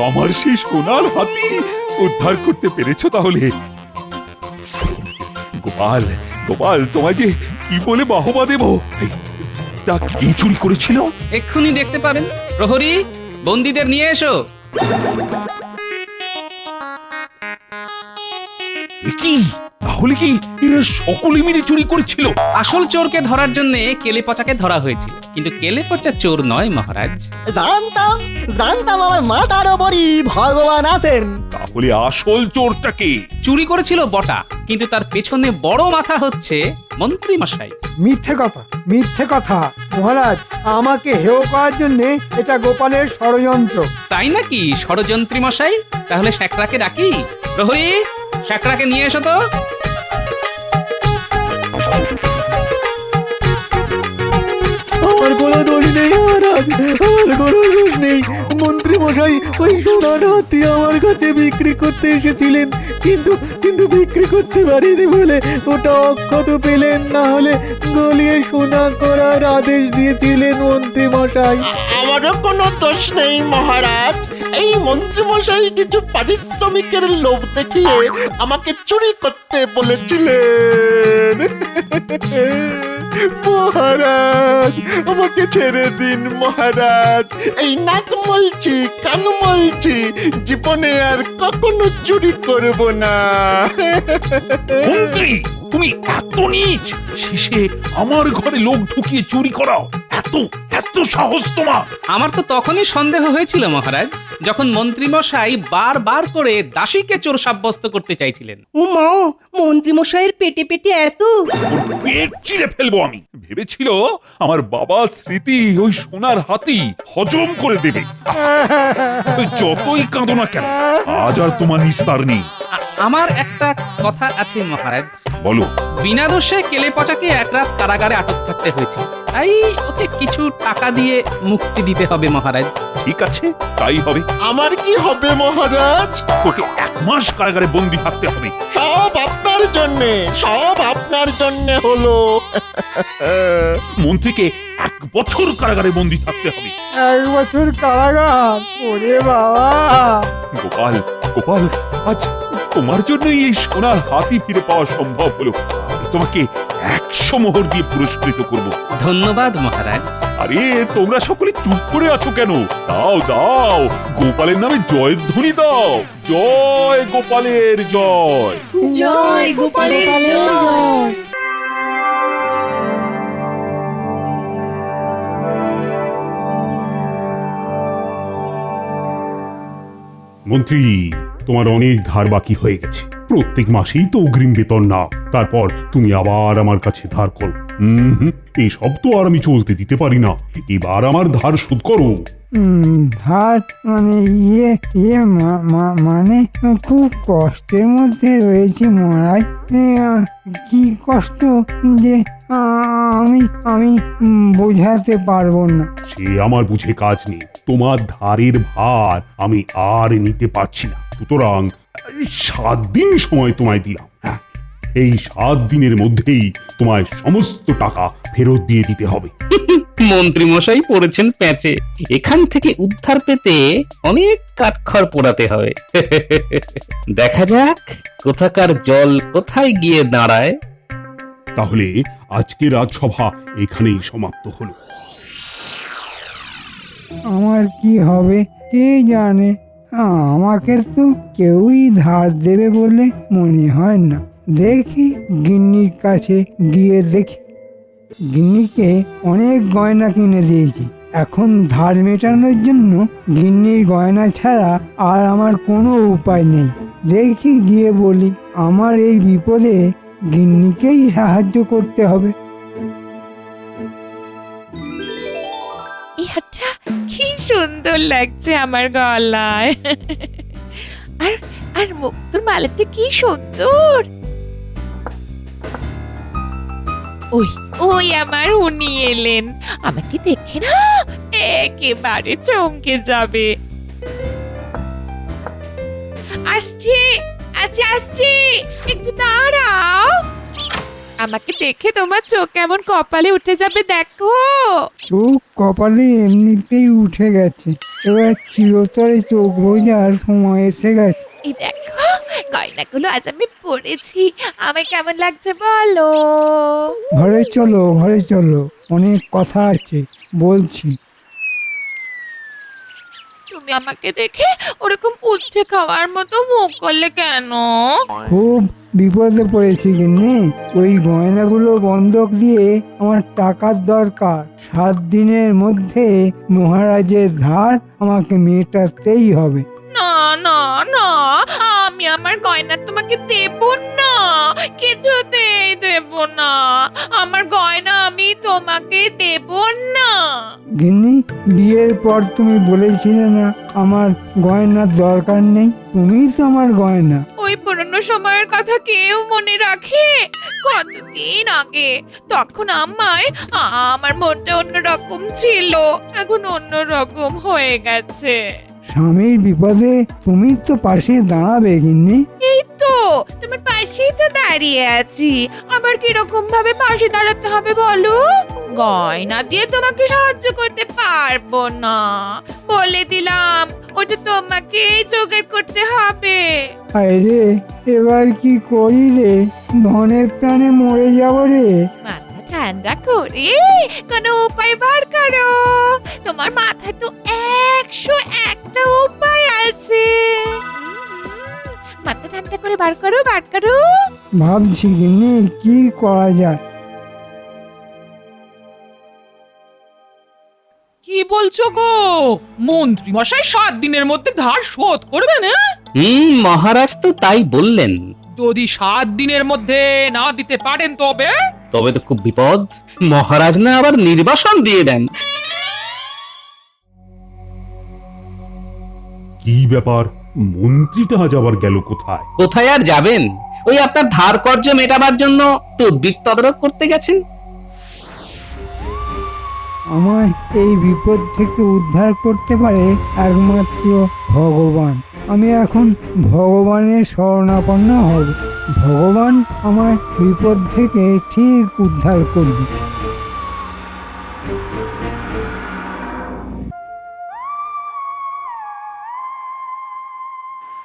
আমার সেই সোনার হাতি উদ্ধার করতে পেরেছো তাহলে? গোপাল তোমায় যে কি বলে বাহবা দেব। তা কি চুরি করেছিল? এক্ষুনি দেখতে পাবেন। প্রহরী, বন্দীদের নিয়ে এসো। কি তাহলে কি এরা সকলে মিলে চুরি করেছিল? আসল চোরকে ধরার জন্য কেলে পচাকে ধরা হয়েছিল, কিন্তু কেলে পচা চোর নয় মহারাজ। জানতাম আমার মাথার ওপরই ভগবান আছেন। তাহলে আসল চোরটাকে? চুরি করেছিল বটা, কিন্তু তার পেছনে বড় মাথা হচ্ছে মন্ত্রী মশাই। মিথ্যে কথা মহারাজ, আমাকে হেয় করার জন্য এটা গোপালের ষড়যন্ত্র। তাই নাকি ষড়যন্ত্রী মশাই? তাহলে শ্যাকরাকে ডাকি। প্রহরী, শ্যাকরাকে নিয়ে এসো তো। আমার কোনো দোষ নেই মহারাজ, আমার কোনো দোষ নেই। মন্ত্রী মশাই ওই সোনার হাতি আমার কাছে বিক্রি করতে এসেছিলেন, কিন্তু বিক্রি করতে পারিনি বলে ওটা অক্ষত পেলেন, না হলে গলিয়ে সোনা করার আদেশ দিয়েছিলেন মন্ত্রী মশাই। আমারও কোনো দোষ নেই মহারাজ। এই মন্ত্রীমশাই কিছু পারিশ্রমিকের লোভ দেখিয়ে আমাকে চুরি করতে বলেছিলেন। মহারাজ, আমাকে ছেড়ে দিন মহারাজ। এই নাক মলছি, কান মলছি, জীবনে আর কখনো চুরি করব না। মন্ত্রী, তুমি এত নীচ! শেষে আমার ঘরে লোক ঢুকিয়ে চুরি করাও? এত সাহস তোমার! আমার তো তখনই সন্দেহ হয়েছিল মহারাজ, যখন মন্ত্রী মশাই বার করে দাসীকে চোর সাব্যস্ত করতে চাইছিলেন। ও মা, মন্ত্রী মশাইয়ের পেটে এত! পেট চিরে ফেলবো আমি। ভেবেছিল আমার বাবার স্মৃতি ওই সোনার হাতি হজম করে দেবে। যতই কাঁদো না কেন, আজ আর তোমার নিস্তার নেই। আমার একটা কথা আছে মহারাজ। বলো। বিনা দোষে কেলে পচাকে এক রাত কারাগারে আটক থাকতে হয়েছে, তাই ওকে কিছু টাকা দিয়ে মুক্তি দিতে হবে মহারাজ। ঠিক আছে, তাই হবে। আমার কি হবে মহারাজ? ওকে 1 মাস কারাগারে বন্দি থাকতে হবে। সব আপনার জন্য হলো। মন্ত্রীকে 1 বছর কারাগারে বন্দি থাকতে হবে। 1 বছর কারাগার? ওরে বাবা! গোপাল, আজ তোমার জন্যই এই সোনার হাতি ফিরে পাওয়া সম্ভব হলো। আমি তোমাকে 100 মোহর দিয়ে পুরস্কৃত করব। ধন্যবাদ মহারাজ। আরে তোমরা সকলে চুপ করে আছো কেন? দাও, গোপালের নামে জয়ধ্বনি দাও। জয় গোপালের জয়। জয় গোপালের জয়। মন্ত্রী, তোমার অনেক ধার বাকি হয়ে গেছে। প্রত্যেক মাসেই তো অগ্রিম বেতন নাও, তারপর তুমি আবার আমার কাছে ধার করো। এসব তো আর আমি চলতে দিতে পারি না। এবার আমার ধার শোধ করো। ধার মানে মানে খুব কষ্টের মধ্যে রয়েছে মহারাজ। কি কষ্ট যে আমি বোঝাতে পারবো না। সে আমার বুঝে কাজ নেই। তোমার ধারের ভার আমি আর নিতে পারছি না, সুতরাং 7 দিন সময় তোমায় দিলাম। হ্যাঁ, এই 7 দিনের মধ্যেই তোমায় সমস্ত টাকা ফেরত দিয়ে দিতে হবে। মন্ত্রী মশাই পড়েছেন প্যাঁচে। এখান থেকে উদ্ধার পেতে অনেক কাঠখড় পোড়াতে হবে। দেখা যাক কোথাকার জল কোথায় গিয়ে দাঁড়ায়। তাহলে আজকে রাজসভা এখানেই সমাপ্ত হলো। আমার কি হবে কে জানে। আমাকে তো কেউই ধার দেবে বলে মনে হয় না। দেখি গিন্নির কাছে গিয়ে দেখি। গিন্নিকে অনেক গয়না কিনে দিয়েছি, এখন ধার মেটানোর জন্য গিন্নির গয়না ছাড়া আর আমার কোনো উপায় নেই। দেখি গিয়ে বলি আমার এই বিপদে গিন্নিকেই সাহায্য করতে হবে। এটা কি সুন্দর লাগছে আমার গলায়। আর আর মুক্তোর মালাটা কি সুন্দর। ওই ওই আমার উনি এলেন, আমাকে দেখে না একেবারে চমকে যাবে। আসছি আচ্ছা আসছি, একটু দাঁড়াও। আমাকে দেখে তোমার চোখ কেমন কপালে উঠে যাবে দেখো। চোখ কপালে এমনিতেই উঠে গেছে, এবার চিরতরে চোখ বোঝার সময় এসে গেছে। এই দেখো গয়নাগুলো আজ আমি পরেছি, আমায় কেমন লাগছে বলো। ঘরে চলো ঘরে চলো, অনেক কথা আছে বলছি। তুমি আমাকে দেখে ওরকম উচ্ছে খাওয়ার মতো মুখ করলে কেন? খুব বিপদে পড়েছি কিনে, ওই গয়নাগুলো বন্ধক দিয়ে আমার টাকার দরকার। 7 দিনের মধ্যে মহারাজের ধার আমাকে মেটাতেই হবে। না না না, আমি আমার গয়না তোমাকে দেব না, কিছুতেই দেব না। আমার গয়না আমি তোমাকে দেব না। গিন্নি, বিয়ের পর তুমি বলেছিলে না আমার গয়নার দরকার নেই? তুমিই তো আমার গয়না। ওই পুরনো সময়ের কথা কেউ মনে রাখে? কতদিন আগে, তখন আমায় আমার মনটা অন্যরকম ছিল, এখন অন্যরকম হয়ে গেছে। স্বামীর বিপদে তুমি তো পাশে দাঁড়াবে গিন্নি। এই তো তোমার পাশেই তো দাঁড়িয়ে আছি, আবার কিরকম ভাবে পাশে দাঁড়াতে হবে বলো? গয়না দিয়ে তোমাকে সাহায্য করতে পারবো না, বলে দিলাম। ওটা তোমাকে জোগাড় করতে হবে। আরে এবার কি করি রে, ধনের প্রাণে মরে যাব রে। মাথা ঠান্ডা করে কোনো উপায় বার করো, তোমার মাথায় তো 101টা উপায় আছে। মাথা ঠান্ডা করে বার করো বার করো। ভাবছি গিন্নি কি করা যায়। কি বলছো গো? মন্ত্রী মশাই 7 দিনের মধ্যে ধার শোধ করবেন? মহারাজ তো তাই বললেন। যদি 7 দিনের মধ্যে না দিতে পারেন তবে তবে তো খুব বিপদ, মহারাজ না আবার নির্বাসন দিয়ে দেন। কি ব্যাপার, মন্ত্রীটা আজ আবার গেল কোথায়? কোথায় আর যাবেন, ওই আপনার ধার কর্য মেটাবার জন্য তদবির তদারক করতে গেছেন। আমায় এই বিপদ থেকে উদ্ধার করতে পারে একমাত্র ভগবান। আমি এখন ভগবানের শরণাপন্ন হব, ভগবান আমায় বিপদ থেকে ঠিক উদ্ধার করবে।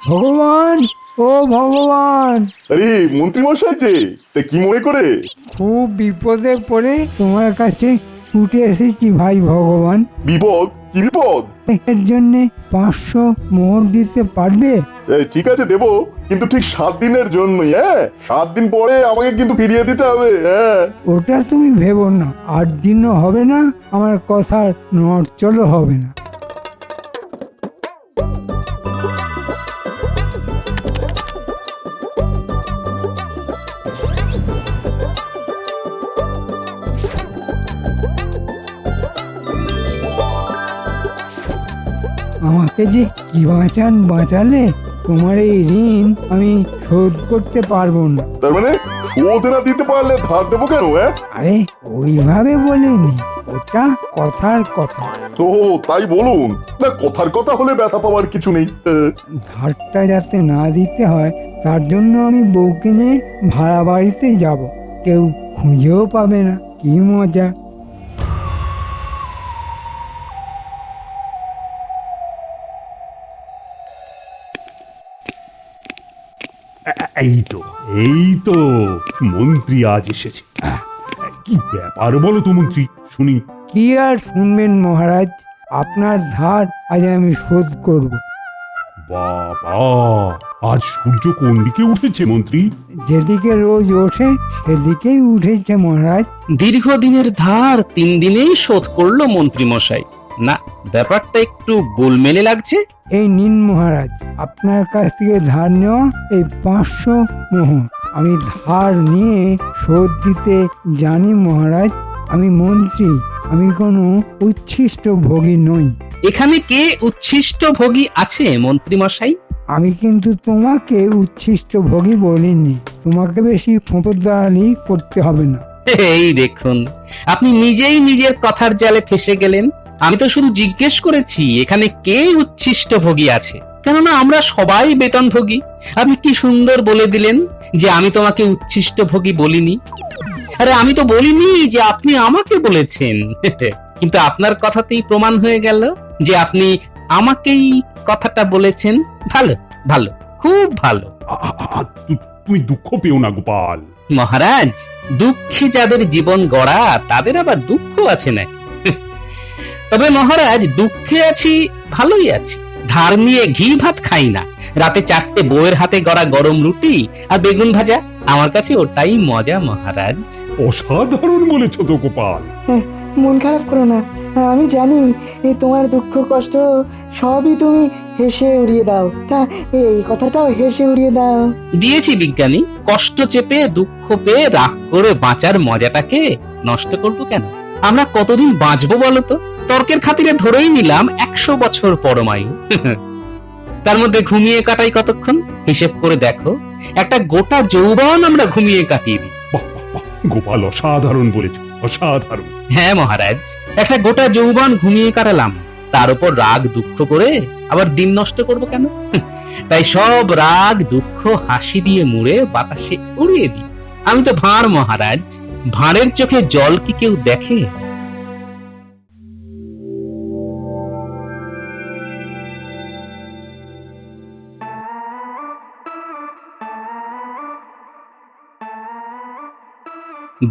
ভগবান, ও ভগবান। আরে মন্ত্রী মশাই যে, তা কি মনে করে? খুব বিপদে পড়ে তোমার কাছে ছুটে এসেছি ভাই ভগবান। বিপদ? কি বিপদ? এর জন্য 500 মোহর দিতে পারবে? ঠিক আছে দেবো, কিন্তু ঠিক 7 দিনের জন্যই। 7 দিন পরে আমাকে কিন্তু ফিরিয়ে দিতে হবে। ওটা তুমি ভেবো না, 8 দিনও হবে না, আমার কথার নড়চড়ও হবে না। আমাকে যে কি বাঁচালে, তোমার এই ঋণ আমি শোধ করতে পারবো না। তার মানে শোধ না দিতে পারলে ধার দেবো কেন? আরে ওইভাবে বলিনি, ওটা কথার কথা। তো তাই বলুন না, কথার কথা হলে ব্যথা পাওয়ার কিছু নেই। ধারটা যাতে না দিতে হয় তার জন্য আমি বউকে নিয়ে ভাড়া বাড়িতে যাব, কেউ খুঁজেও পাবে না। কি মজা। এই তো মন্ত্রী আজ এসেছে। কি ব্যাপার বলো তো মন্ত্রী, শুনি। কি আর শুনবেন মহারাজ, আপনার ধার আজ আমি শোধ করব। বাবা, আজ সূর্য কোন দিকে উঠেছে মন্ত্রী? যেদিকে রোজ ওঠে সেদিকেই উঠেছে মহারাজ। দীর্ঘদিনের ধার 3 দিনেই শোধ করলো মন্ত্রী মশাই। না, ব্যাপারটা একটু গোলমেলে লাগছে। এই নিন মহারাজ, আপনার কাছ থেকে ধার নেওয়া এই 500 মোহর। আমি ধার নিয়ে শোধ দিতে জানি মহারাজ। আমি মন্ত্রী, আমি কোনো উচ্ছিষ্ট ভোগী নই। এখানে কে উচ্ছিষ্ট ভোগী আছে মন্ত্রী মশাই? আমি কিন্তু তোমাকে উচ্ছিষ্ট ভোগী বলিনি। তোমাকে বেশি ফোঁপদারি করতে হবে না। এই দেখুন, আপনি নিজেই নিজের কথার জালে ফেসে গেলেন। আমি তো শুধু জিজ্ঞেস করেছি এখানে কে উচ্ছিষ্ট ভোগী আছে, কেননা আমরা সবাই বেতনভোগী। আপনি কি সুন্দর বলে দিলেন যে আমি তোমাকে উচ্ছিষ্ট ভোগী বলিনি। আরে আমি তো বলিনি যে আপনি আমাকে বলেছেন। কিন্তু আপনার কথাতেই প্রমাণ হয়ে গেল যে আপনি আমাকেই কথাটা বলেছেন। ভালো ভালো, খুব ভালো। তুমি দুঃখ পেও না গোপাল। মহারাজ, দুঃখে যাদের জীবন গড়া তাদের আবার দুঃখ আছে নাকি? তবে মহারাজ, দুঃখে আছি, ভালোই আছি। ধার নিয়ে ঘি ভাত খাই না। রাতে 4টে বউয়ের হাতে গড়া গরম রুটি আর বেগুন ভাজা, আমার কাছে ওটাই মজা মহারাজ। অসাধারণ বলেছো তো গোপাল। মন খারাপ করো না, আমি জানি তোমার দুঃখ কষ্ট সবই তুমি হেসে উড়িয়ে দাও। তা এই কথাটাও হেসে উড়িয়ে দাও। দিয়েছি বিজ্ঞানী, কষ্ট চেপে দুঃখ পেয়ে রাগ করে বাঁচার মজাটাকে নষ্ট করবো কেন? আমরা কতদিন বাঁচবো বলো তো? তর্কের খাতিরে ধরেই নিলাম 100 বছর পরমায়ু। তার মধ্যে ঘুমিয়ে কাটাই কতক্ষণ হিসেব করে দেখো। একটা গোটা যৌবন আমরা ঘুমিয়ে কাটিয়ে দিই। গোপাল, অসাধারণ বলেছো, অসাধারণ। হ্যাঁ মহারাজ, একটা গোটা যৌবন ঘুমিয়ে কাটালাম, তার উপর রাগ দুঃখ করে আবার দিন নষ্ট করব কেন? তাই সব রাগ দুঃখ হাসি দিয়ে মুড়ে বাতাসে উড়িয়ে দিই। আমি তো ভাঁড় মহারাজ, ভাঁড়ের চোখে জল কি কেউ দেখে?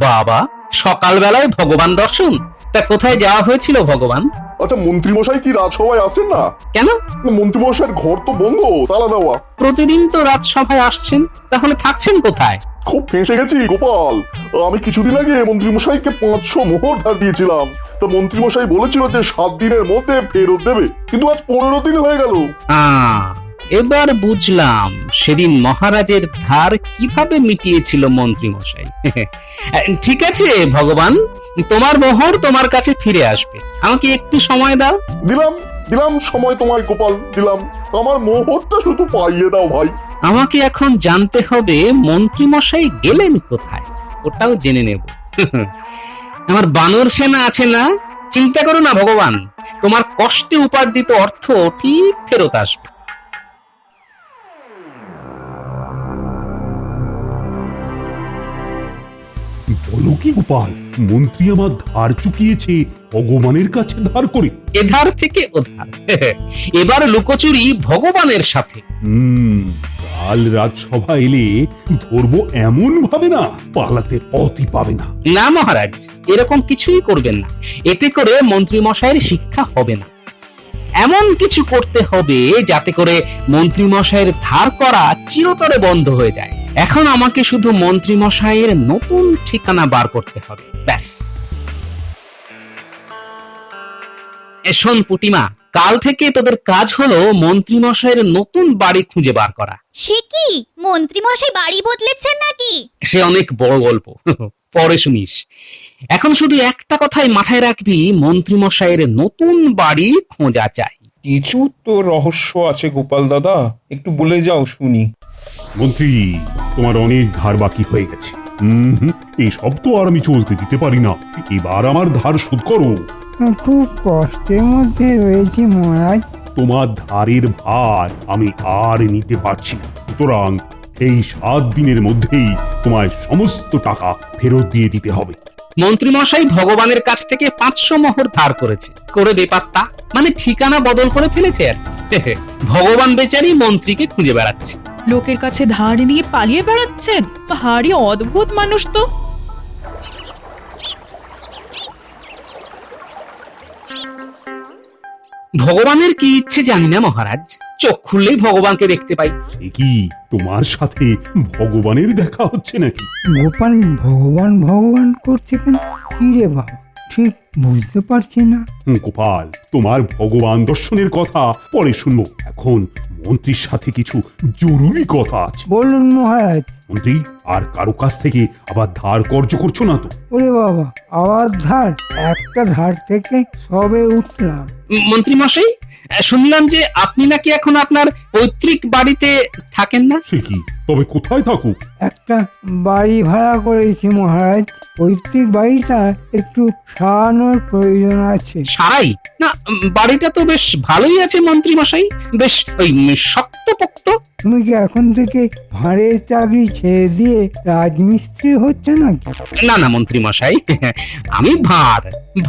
বাবা, সকালবেলায় ভগবান দর্শন? তা কোথায় যাওয়া হয়েছিল ভগবান? আচ্ছা, মন্ত্রী মশাই কি রাজসভায় আসছেন না? কেন? মন্ত্রী মশাইয়ের ঘর তো বন্ধ, তালা দেওয়া। প্রতিদিন তো রাজসভায় আসছেন, তাহলে থাকছেন কোথায়? খুব ফেঁসে গেছি গোপাল। আমি কিছুদিন আগে মন্ত্রী মশাইকে 500 মোহর ধার দিয়েছিলাম। তো মন্ত্রী মশাই বলেছিল যে 7 দিনের মধ্যে ফেরত দেবে, কিন্তু আজ 15 দিন হয়ে গেল। এবার বুঝলাম সেদিন মহারাজের ধার কিভাবে মিটিয়েছিল মন্ত্রী মশাই। ঠিক আছে ভগবান, তোমার মোহর তোমার কাছে ফিরে আসবে। আমাকে একটু সময় দাও। দিলাম সময় তোমায় গোপাল, দিলাম। আমার মোহরটা শুধু পাইয়ে দাও ভাই। আমাকে এখন জানতে হবে মন্ত্রী মশাই গেলেন কোথায়, ওটাও জেনে নেব। আমার বানর সেনা আছে না, চিন্তা করো না ভগবান, তোমার কষ্টে উপার্জিত অর্থ ঠিক ফেরত আসবে। বলো কি গোপাল, মন্ত্রী আমার ধার চুকিয়েছে ভগবানের কাছে ধার করে? এধার থেকে ওধার। এবার লুকোচুরি ভগবানের সাথে। কাল রাজসভা এলে ধরবো এমন ভাবে না, পালাতে পথই পাবে না। না মহারাজ, এরকম কিছুই করবেন না, এতে করে মন্ত্রী মশাইয়ের শিক্ষা হবে না। এমন কিছু করতে হবে যাতে করে মন্ত্রী মশাইয়ের ধার করা চিরতরে বন্ধ হয়ে যায়। এখন আমাকে শুধু মন্ত্রী মশাইয়ের নতুন ঠিকানা বার করতে হবে, ব্যাস। শোন পুটিমা, কাল থেকে তোদের কাজ হলো মন্ত্রী মশাইয়ের নতুন বাড়ি খুঁজে বার করা। সে কি, মন্ত্রী মশাই বাড়ি বদলেছেন নাকি? সে অনেক বড় গল্প, পরে শুনিস। এখন শুধু একটা কথাই মাথায় রাখবি, মন্ত্রী মশাইয়ের নতুন বাড়ি খোঁজা চাই। কিছু তো রহস্য আছে গোপাল দাদা, একটু বলে যাও শুনি। মন্ত্রী, তোমার অনেক ধার বাকি হয়ে গেছে। এই সব তো আর আমি চলতে দিতে পারি না। এবার আমার ধার শোধ করো। খুব কষ্টের মধ্যে রয়েছি মহারাজ। তোমার ধারের ভার আমি আর নিতে পারছি না, সুতরাং এই 7 দিনের মধ্যেই তোমায় সমস্ত টাকা ফেরত দিয়ে দিতে হবে। মন্ত্রী মশাই ভগবানের কাছ থেকে 500 মোহর ধার করেছে, করে বেপাত্তা, মানে ঠিকানা বদল করে ফেলেছে আর। ভগবান বেচারি মন্ত্রীকে খুঁজে বেড়াচ্ছে। লোকের কাছে ধার নিয়ে পালিয়ে বেড়াচ্ছেন? ভারী অদ্ভুত মানুষ তো। ভগবানের কি ইচ্ছে জানি না মহারাজ, চোখ খুললেই ভগবানকে দেখতে পাই। এ কি তোমার সাথে ভগবানের দেখা হচ্ছে নাকি? গোপাল ভগবান ভগবান করছে কেন? কি রে বাবা, ঠিক বুঝতে পারছি না। গোপাল, তোমার ভগবান দর্শনের কথা পরে শুনবো, এখন মন্ত্রীর সাথে কিছু জরুরি কথা আছে। বলুন মহারাজ। মন্ত্রী, আর কারো কাছ থেকে আবার ধার কর্য করছো না তো? ওরে বাবা, আবার ধার? একটা ধার থেকে সবে উঠলাম। মন্ত্রী মশাই, শুনলাম যে আপনি নাকি এখন আপনার পৈতৃক বাড়িতে থাকেন না। সে কি, তবে কোথায় থাকো? একটা বাড়ি ভাড়া করেছি মহারাজ। পৈতৃক বাড়িটা একটু সারানোর প্রয়োজন আছে। সারাই না? বাড়িটা তো বেশ ভালোই আছে মন্ত্রী মশাই, বেশ ওই শক্তপোক্ত। তুমি কি এখন থেকে ভাঁড়ের চাকরি ছেড়ে দিয়ে রাজমিস্ত্রি হচ্ছে নাকি? না না মন্ত্রী মশাই, আমি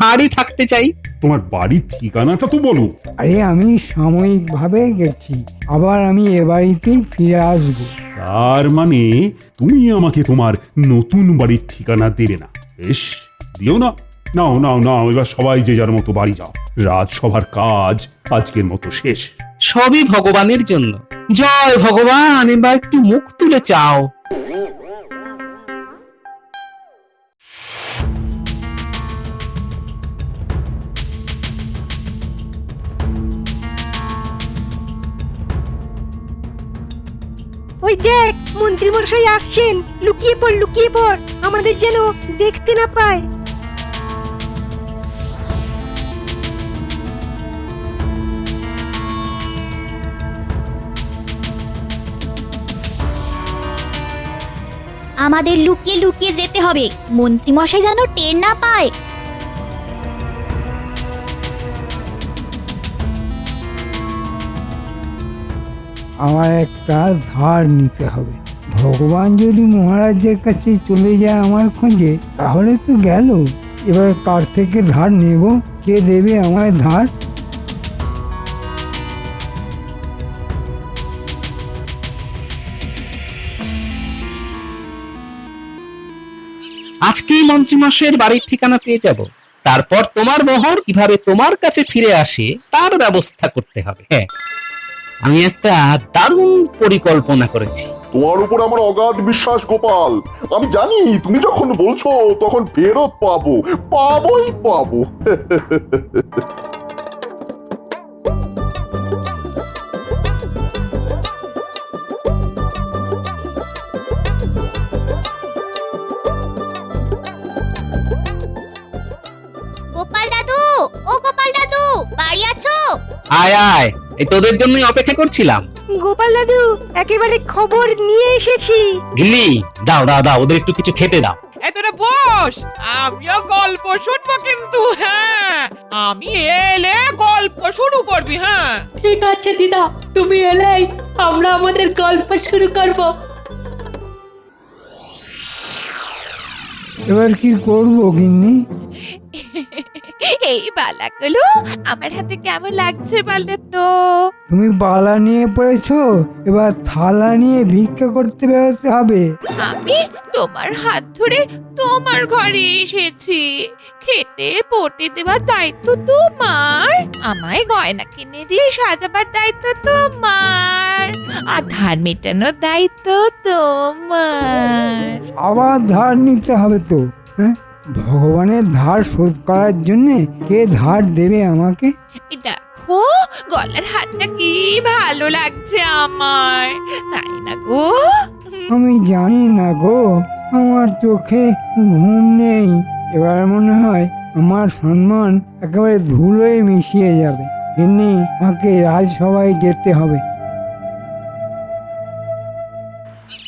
ভারী থাকতে চাই। তোমার বাড়ির ঠিকানাটা তো বলো। আরে আমি সাময়িকভাবে গেছি, আবার আমি এ বাড়িতেই ফিরে আসবো। তার মানে তুমি আমাকে তোমার নতুন বাড়ির ঠিকানা দেবে না? বেশ, দিও না। নাও নাও নাও, এবার সবাই যে যার মতো বাড়ি যাও। রাজসভার কাজ আজকের মতো শেষ। সবই ভগবানের জন্য। জয় ভগবান, এবার একটু মুখ তুলে চাও। ওই দেখ, মন্ত্রী মশাই আসছেন। লুকিয়ে পড়, লুকিয়ে পড়, আমাদের যেন দেখতে না পায়। আমাদের লুকিয়ে লুকিয়ে যেতে হবে, মন্ত্রী মশাই যেন টের না পায়। আমার একটা ধার নিতে হবে। ভগবান যদি মহারাজের কাছে চলে যায় আমার খোঁজে, তাহলে তো গেল। এবার কার থেকে ধার নেব? কে দেবে আমায় ধার? আজকেই মন্ত্রী মশাইয়ের বাড়ির ঠিকানা পেয়ে যাব। তারপর তোমার মোহর কিভাবে তোমার কাছে ফিরে আসে তার ব্যবস্থা করতে হবে। হ্যাঁ, আমি একটা দারুণ পরিকল্পনা করেছি। তোমার উপর আমার অগাধ বিশ্বাস গোপাল। আমি জানি তুমি যখন বলছো তখন ফেরত পাবোই পাবো। গোপাল দাদু, ও গোপাল দাদু, বাড়ি আছো? আয় আয়, এই তোদের জন্যই অপেক্ষা করছিলাম। গোপাল দাদু, একেবারে খবর নিয়ে এসেছি। গিন্নি, দাও দাও দাও, ওদের একটু কিছু খেতে দাও। তোরা বস, আমিও গল্প শুনবো কিন্তু। হ্যাঁ, আমি এলে গল্প শুরু করবি। হ্যাঁ ঠিক আছে দিদা, তুমি এলেই আমরা আমাদের গল্প শুরু করব। এবার কি করবো গিন্নি? এই বালাগুলো আমার হাতে কেমন লাগছে বলে তো? তুমি বালা নিয়ে পড়েছো, এবার থালা নিয়ে ভিক্ষা করতে বেরোতে হবে। আমি তোমার হাত ধরে তোমার ঘরে এসেছি। খেতে পড়তে দেওয়ার দায়িত্ব তোমার, আমায় গয়না কিনে দিয়ে সাজাবার দায়িত্ব তোমার, আর ধার মেটানোর দায়িত্ব তোমার। আবার ধার নিতে হবে তো? হ্যাঁ, ভগবানের ধার শোধ করার জন্য কে ধার দেবে আমাকে? দেখো গলার হাতটা কি ভালো লাগছে আমার, তাই না গো? আমি জানি না গো, আমার চোখে ঘুম নেই। এবার মনে হয় আমার সম্মান একেবারে ধুলোয় মিশিয়ে যাবে। এমনি আমাকে রাজসভায় যেতে হবে।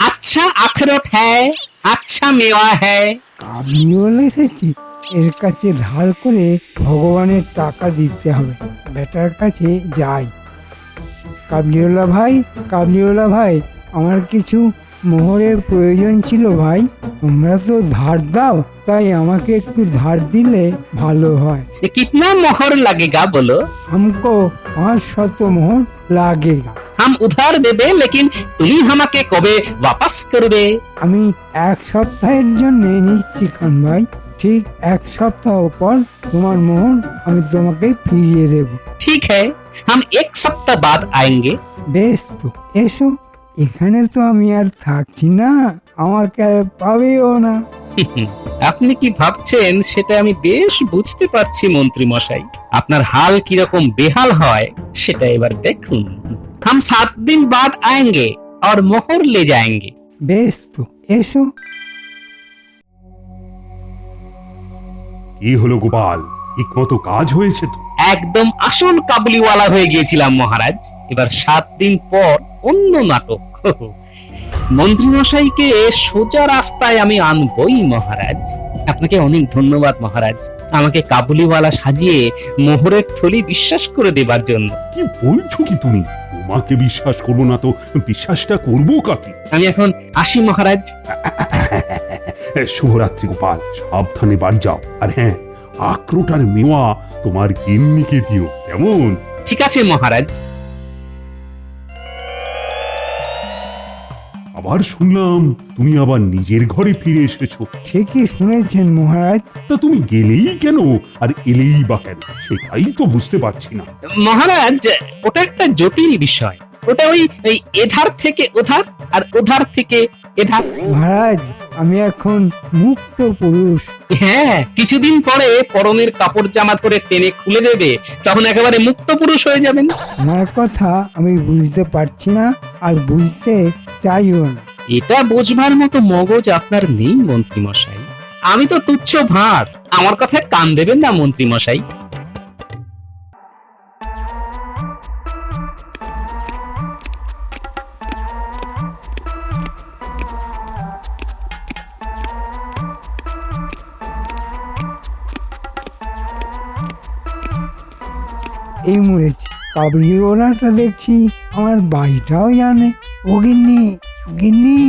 আচ্ছা আখরোট হ্যায়, আচ্ছা মেওয়া হ্যায়। কাবলিওয়ালা এসেছি, এর কাছে ধার করে ভগবানের টাকা দিতে হবে। বেটার কাছে যাই। কাবলিওয়ালা ভাই, আমার কিছু মোহরের প্রয়োজন ছিল ভাই। তোমরা তো ধার দাও, তাই আমাকে একটু ধার দিলে ভালো হয়। कितना मोहर लगेगा बोलो? हमको 500 मोहर लगेगा। हम उधार देबे लेकिन তুমি আমাকে কবে वापस করবে? আমি 1 সপ্তাহের জন্য নিচ্ছি খান ভাই। ঠিক 1 সপ্তাহ পর তোমার মোহর আমি তোমাকে ফিরিয়ে দেব। ठीक है, हम 1 सप्ताह बाद आएंगे। বেশ তো, এসো। এখানে তো আমি আর থাকছি না, আমাকে আর পাবেও না। আপনি কি ভাবছেন সেটা আমি বেশ বুঝতে পারছি মন্ত্রী মশাই। আপনার হাল কিরকম বেহাল হয় সেটা এবার দেখুন। हम 7 दिन बाद आएंगे और मोहर ले जाएंगे। বেশ তো, এসো। কি হলো গোপাল, ঠিক মতো কাজ হয়েছে তো? একদম আসল কাবুলিওয়ালা হয়ে গিয়েছিলাম মহারাজ। এবার 7 দিন পর অন্য নাটক। মন্ত্রী মশাইকে সোজা রাস্তায় আমি আনবই মহারাজ। আপনাকে অনেক ধন্যবাদ মহারাজ, আমাকে কাবুলিওয়ালা সাজিয়ে মোহরের থলি বিশ্বাস করে দেবার জন্য। কি বলছো কি তুমি? তোমাকে বিশ্বাস করবো না তো বিশ্বাসটা করবো কাকে? আমি এখন আসি মহারাজ। শুভরাত্রি গোপাল, সাবধানে বাড়ি যাও। আর হ্যাঁ, আখরোটার মেওয়া তোমার গিন্নিকে দিও, কেমন? ঠিক আছে মহারাজ। আবার শুনলাম তুমি আবার নিজের ঘরে ফিরে এসেছো। ঠিকই শুনেছেন মহারাজ। তা তুমি গেলেই কেন আর এলেই বা কেন, সেটাই তো বুঝতে পারছি না। মহারাজ, ওটা একটা জটিল বিষয়। ওটা ওই এধার থেকে ওধার আর ওধার থেকে এধার। মহারাজ, আমি এখন মুক্ত পুরুষ। হ্যাঁ, কিছুদিন পরে পরনের কাপড় জামা ধরে টেনে খুলে দেবে, তখন একেবারে মুক্ত পুরুষ হয়ে যাবেন। আমার কথা আমি বুঝতে পারছি না আর বুঝতে চাইও না। এটা বোঝবার মতো মগজ আপনার নেই মন্ত্রী মশাই। আমি তো তুচ্ছ ভাঁড়, আমার কথায় কান দেবেন না মন্ত্রী মশাই। এই মরেছে, কাবুলিওয়ালাটা দেখছি আমার বাড়িটাও জানে। ও গিন্নি, গিন্নি,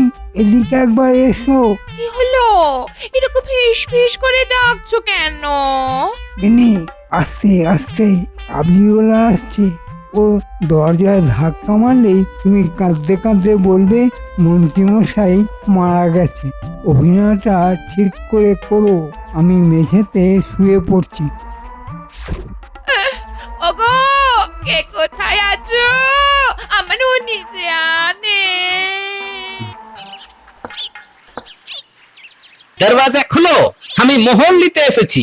এদিকে একবার এসো। কি হলো? এরকম ফিস ফিস করে ডাকছো কেন? গিন্নি, আস্তে আস্তে, কাবুলিওয়ালা আসছে। ও দরজায় ধাক্কা মারলেই তুমি কাঁদতে কাঁদতে বলবে মন্ত্রীমশাই মারা গেছে। অভিনয়টা ঠিক করে করো, আমি মেঝেতে শুয়ে পড়ছি। ওগো, কে কোথায় আছো? আমার ও নিচে আনে। দরওয়াজা খুলো, আমি মোহর নিতে এসেছি।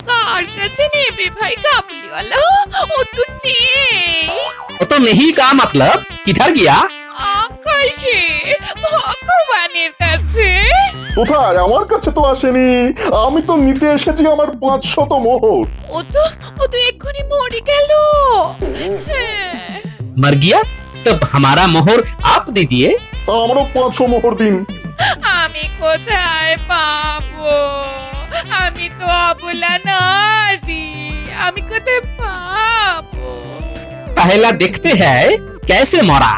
কার কাছে নেবে ভাই কাবুলিওয়ালা? ও তো নেই। ও তো নেহি কা মতলব কিধার গিয়া? আকাশে, ভগবানের কাছে। কোথায়? আমার কাছে তো আসেনি। আমি তো নিতে এসেছি আমার 500 মোহর। ও তো এক্ষুনি মরে গেল। হ্যাঁ। मर गया? तब हमारा मोहर आप दीजिए। আমারও 500 মোহর দিন। আমি কোথায় পাবো? আমি তো অবলা নারী, আমি কোথায় পাবো? पहला देखते हैं कैसे मरा।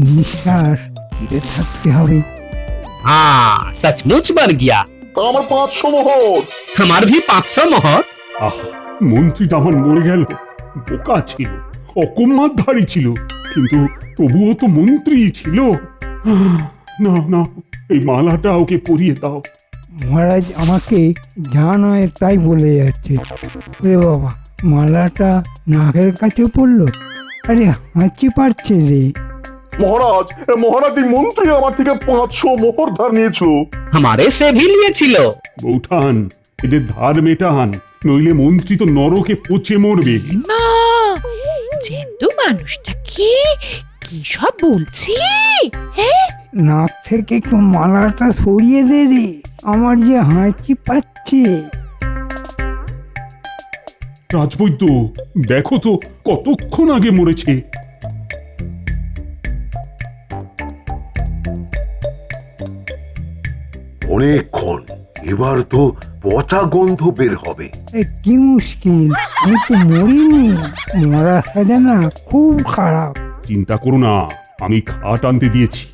নিঃশ্বাস ছেড়ে থাকতে হবে। हाँ, सचमुच मर गया। আমার 500 মোহর। हमार भी 500 मोहर। আহ, মন্ত্রীটা আমার মরে গেল। বোকা ছিল, অকম্মাধারী ছিল, কিন্তু তবুও তো মন্ত্রী ছিল। না না, এই মালাটা ওকে পরিয়ে দাও। মহারাজ আমাকে যা নয় তাই বলে যাচ্ছে। রে বাবা, মালাটা নাকের কাছে পড়লো। আরে হাঁচি পারছে রে। মহারাজ, মহারাজ, এই মন্ত্রী আমার থেকে 500 মোহর ধার নিয়েছিল। हमारे से भी लिए छिलो। বৌঠান, এদের ধার মেটান, নইলে মন্ত্রী তো নরকে পচে মরবে। মা, জেন্তু মানুষটা কি কি সব বলছি? হ্যাঁ, নাক থেকে একটু মালাটা সরিয়ে দে রে, আমার যে হাঁচি পাচ্ছে। রাজবৈদ্য, দেখো তো কতক্ষণ আগে মরেছে। অনেকক্ষণ, এবার তো পচা গন্ধ বের হবে। কি মুশকিল, আমি তো মরিনি। মরা সাজানা খুব খারাপ। চিন্তা করো না, আমি খাট আনতে দিয়েছি।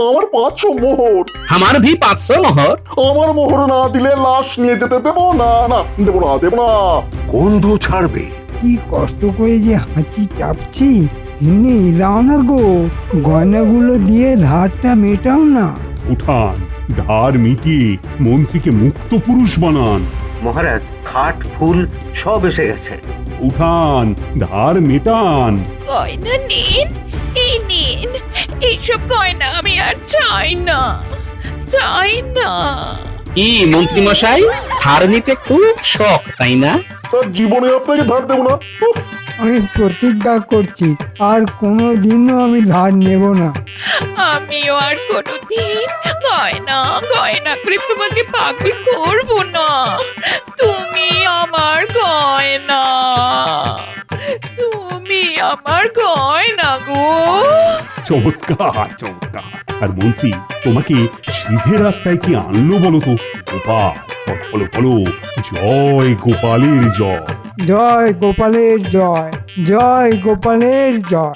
আমার 500 মোহর। हमार भी 500 मोहर। আমার মোহর না দিলে লাশ নিয়ে যেতে দেবো না। না, দেবো না, দেবো না। গন্ধ ছাড়বে, কি কষ্ট করে যে হাঁচি চাপছি। এমনি দাও না গো, গয়নাগুলো দিয়ে ধারটা মেটাও না। উঠান, ধার মিটিয়ে মন্ত্রীকে মুক্ত পুরুষ বানান। মহারাজ, খাট ফুল সব এসে গেছে। উঠান, ধার মেটান। গয়না নিন, এই নিন। এইসব গয়না আমি আর চাই না, চাই না। কি মন্ত্রী মশাই, ধার নিতে খুব শখ তাই না? তার জীবনে আপনাকে ধার দেবো না। উফ! আমি প্রতিজ্ঞা করছি আর কোনো দিনও আমি ধার নেব না। আমিও আর কোনোদিন গয়না গয়না করে তোমাকে পাগল করবো না। তুমি আমার গয়না, তুমি আমার গয়না গো। চমৎকার চমৎকার। আর মন্ত্রী, তোমাকে সিধে রাস্তায় কি আনলো বলো তো? গোপাল, বলো বলো, জয় গোপালের জয়। জয় গোপালের জয়, জয় গোপালের জয়।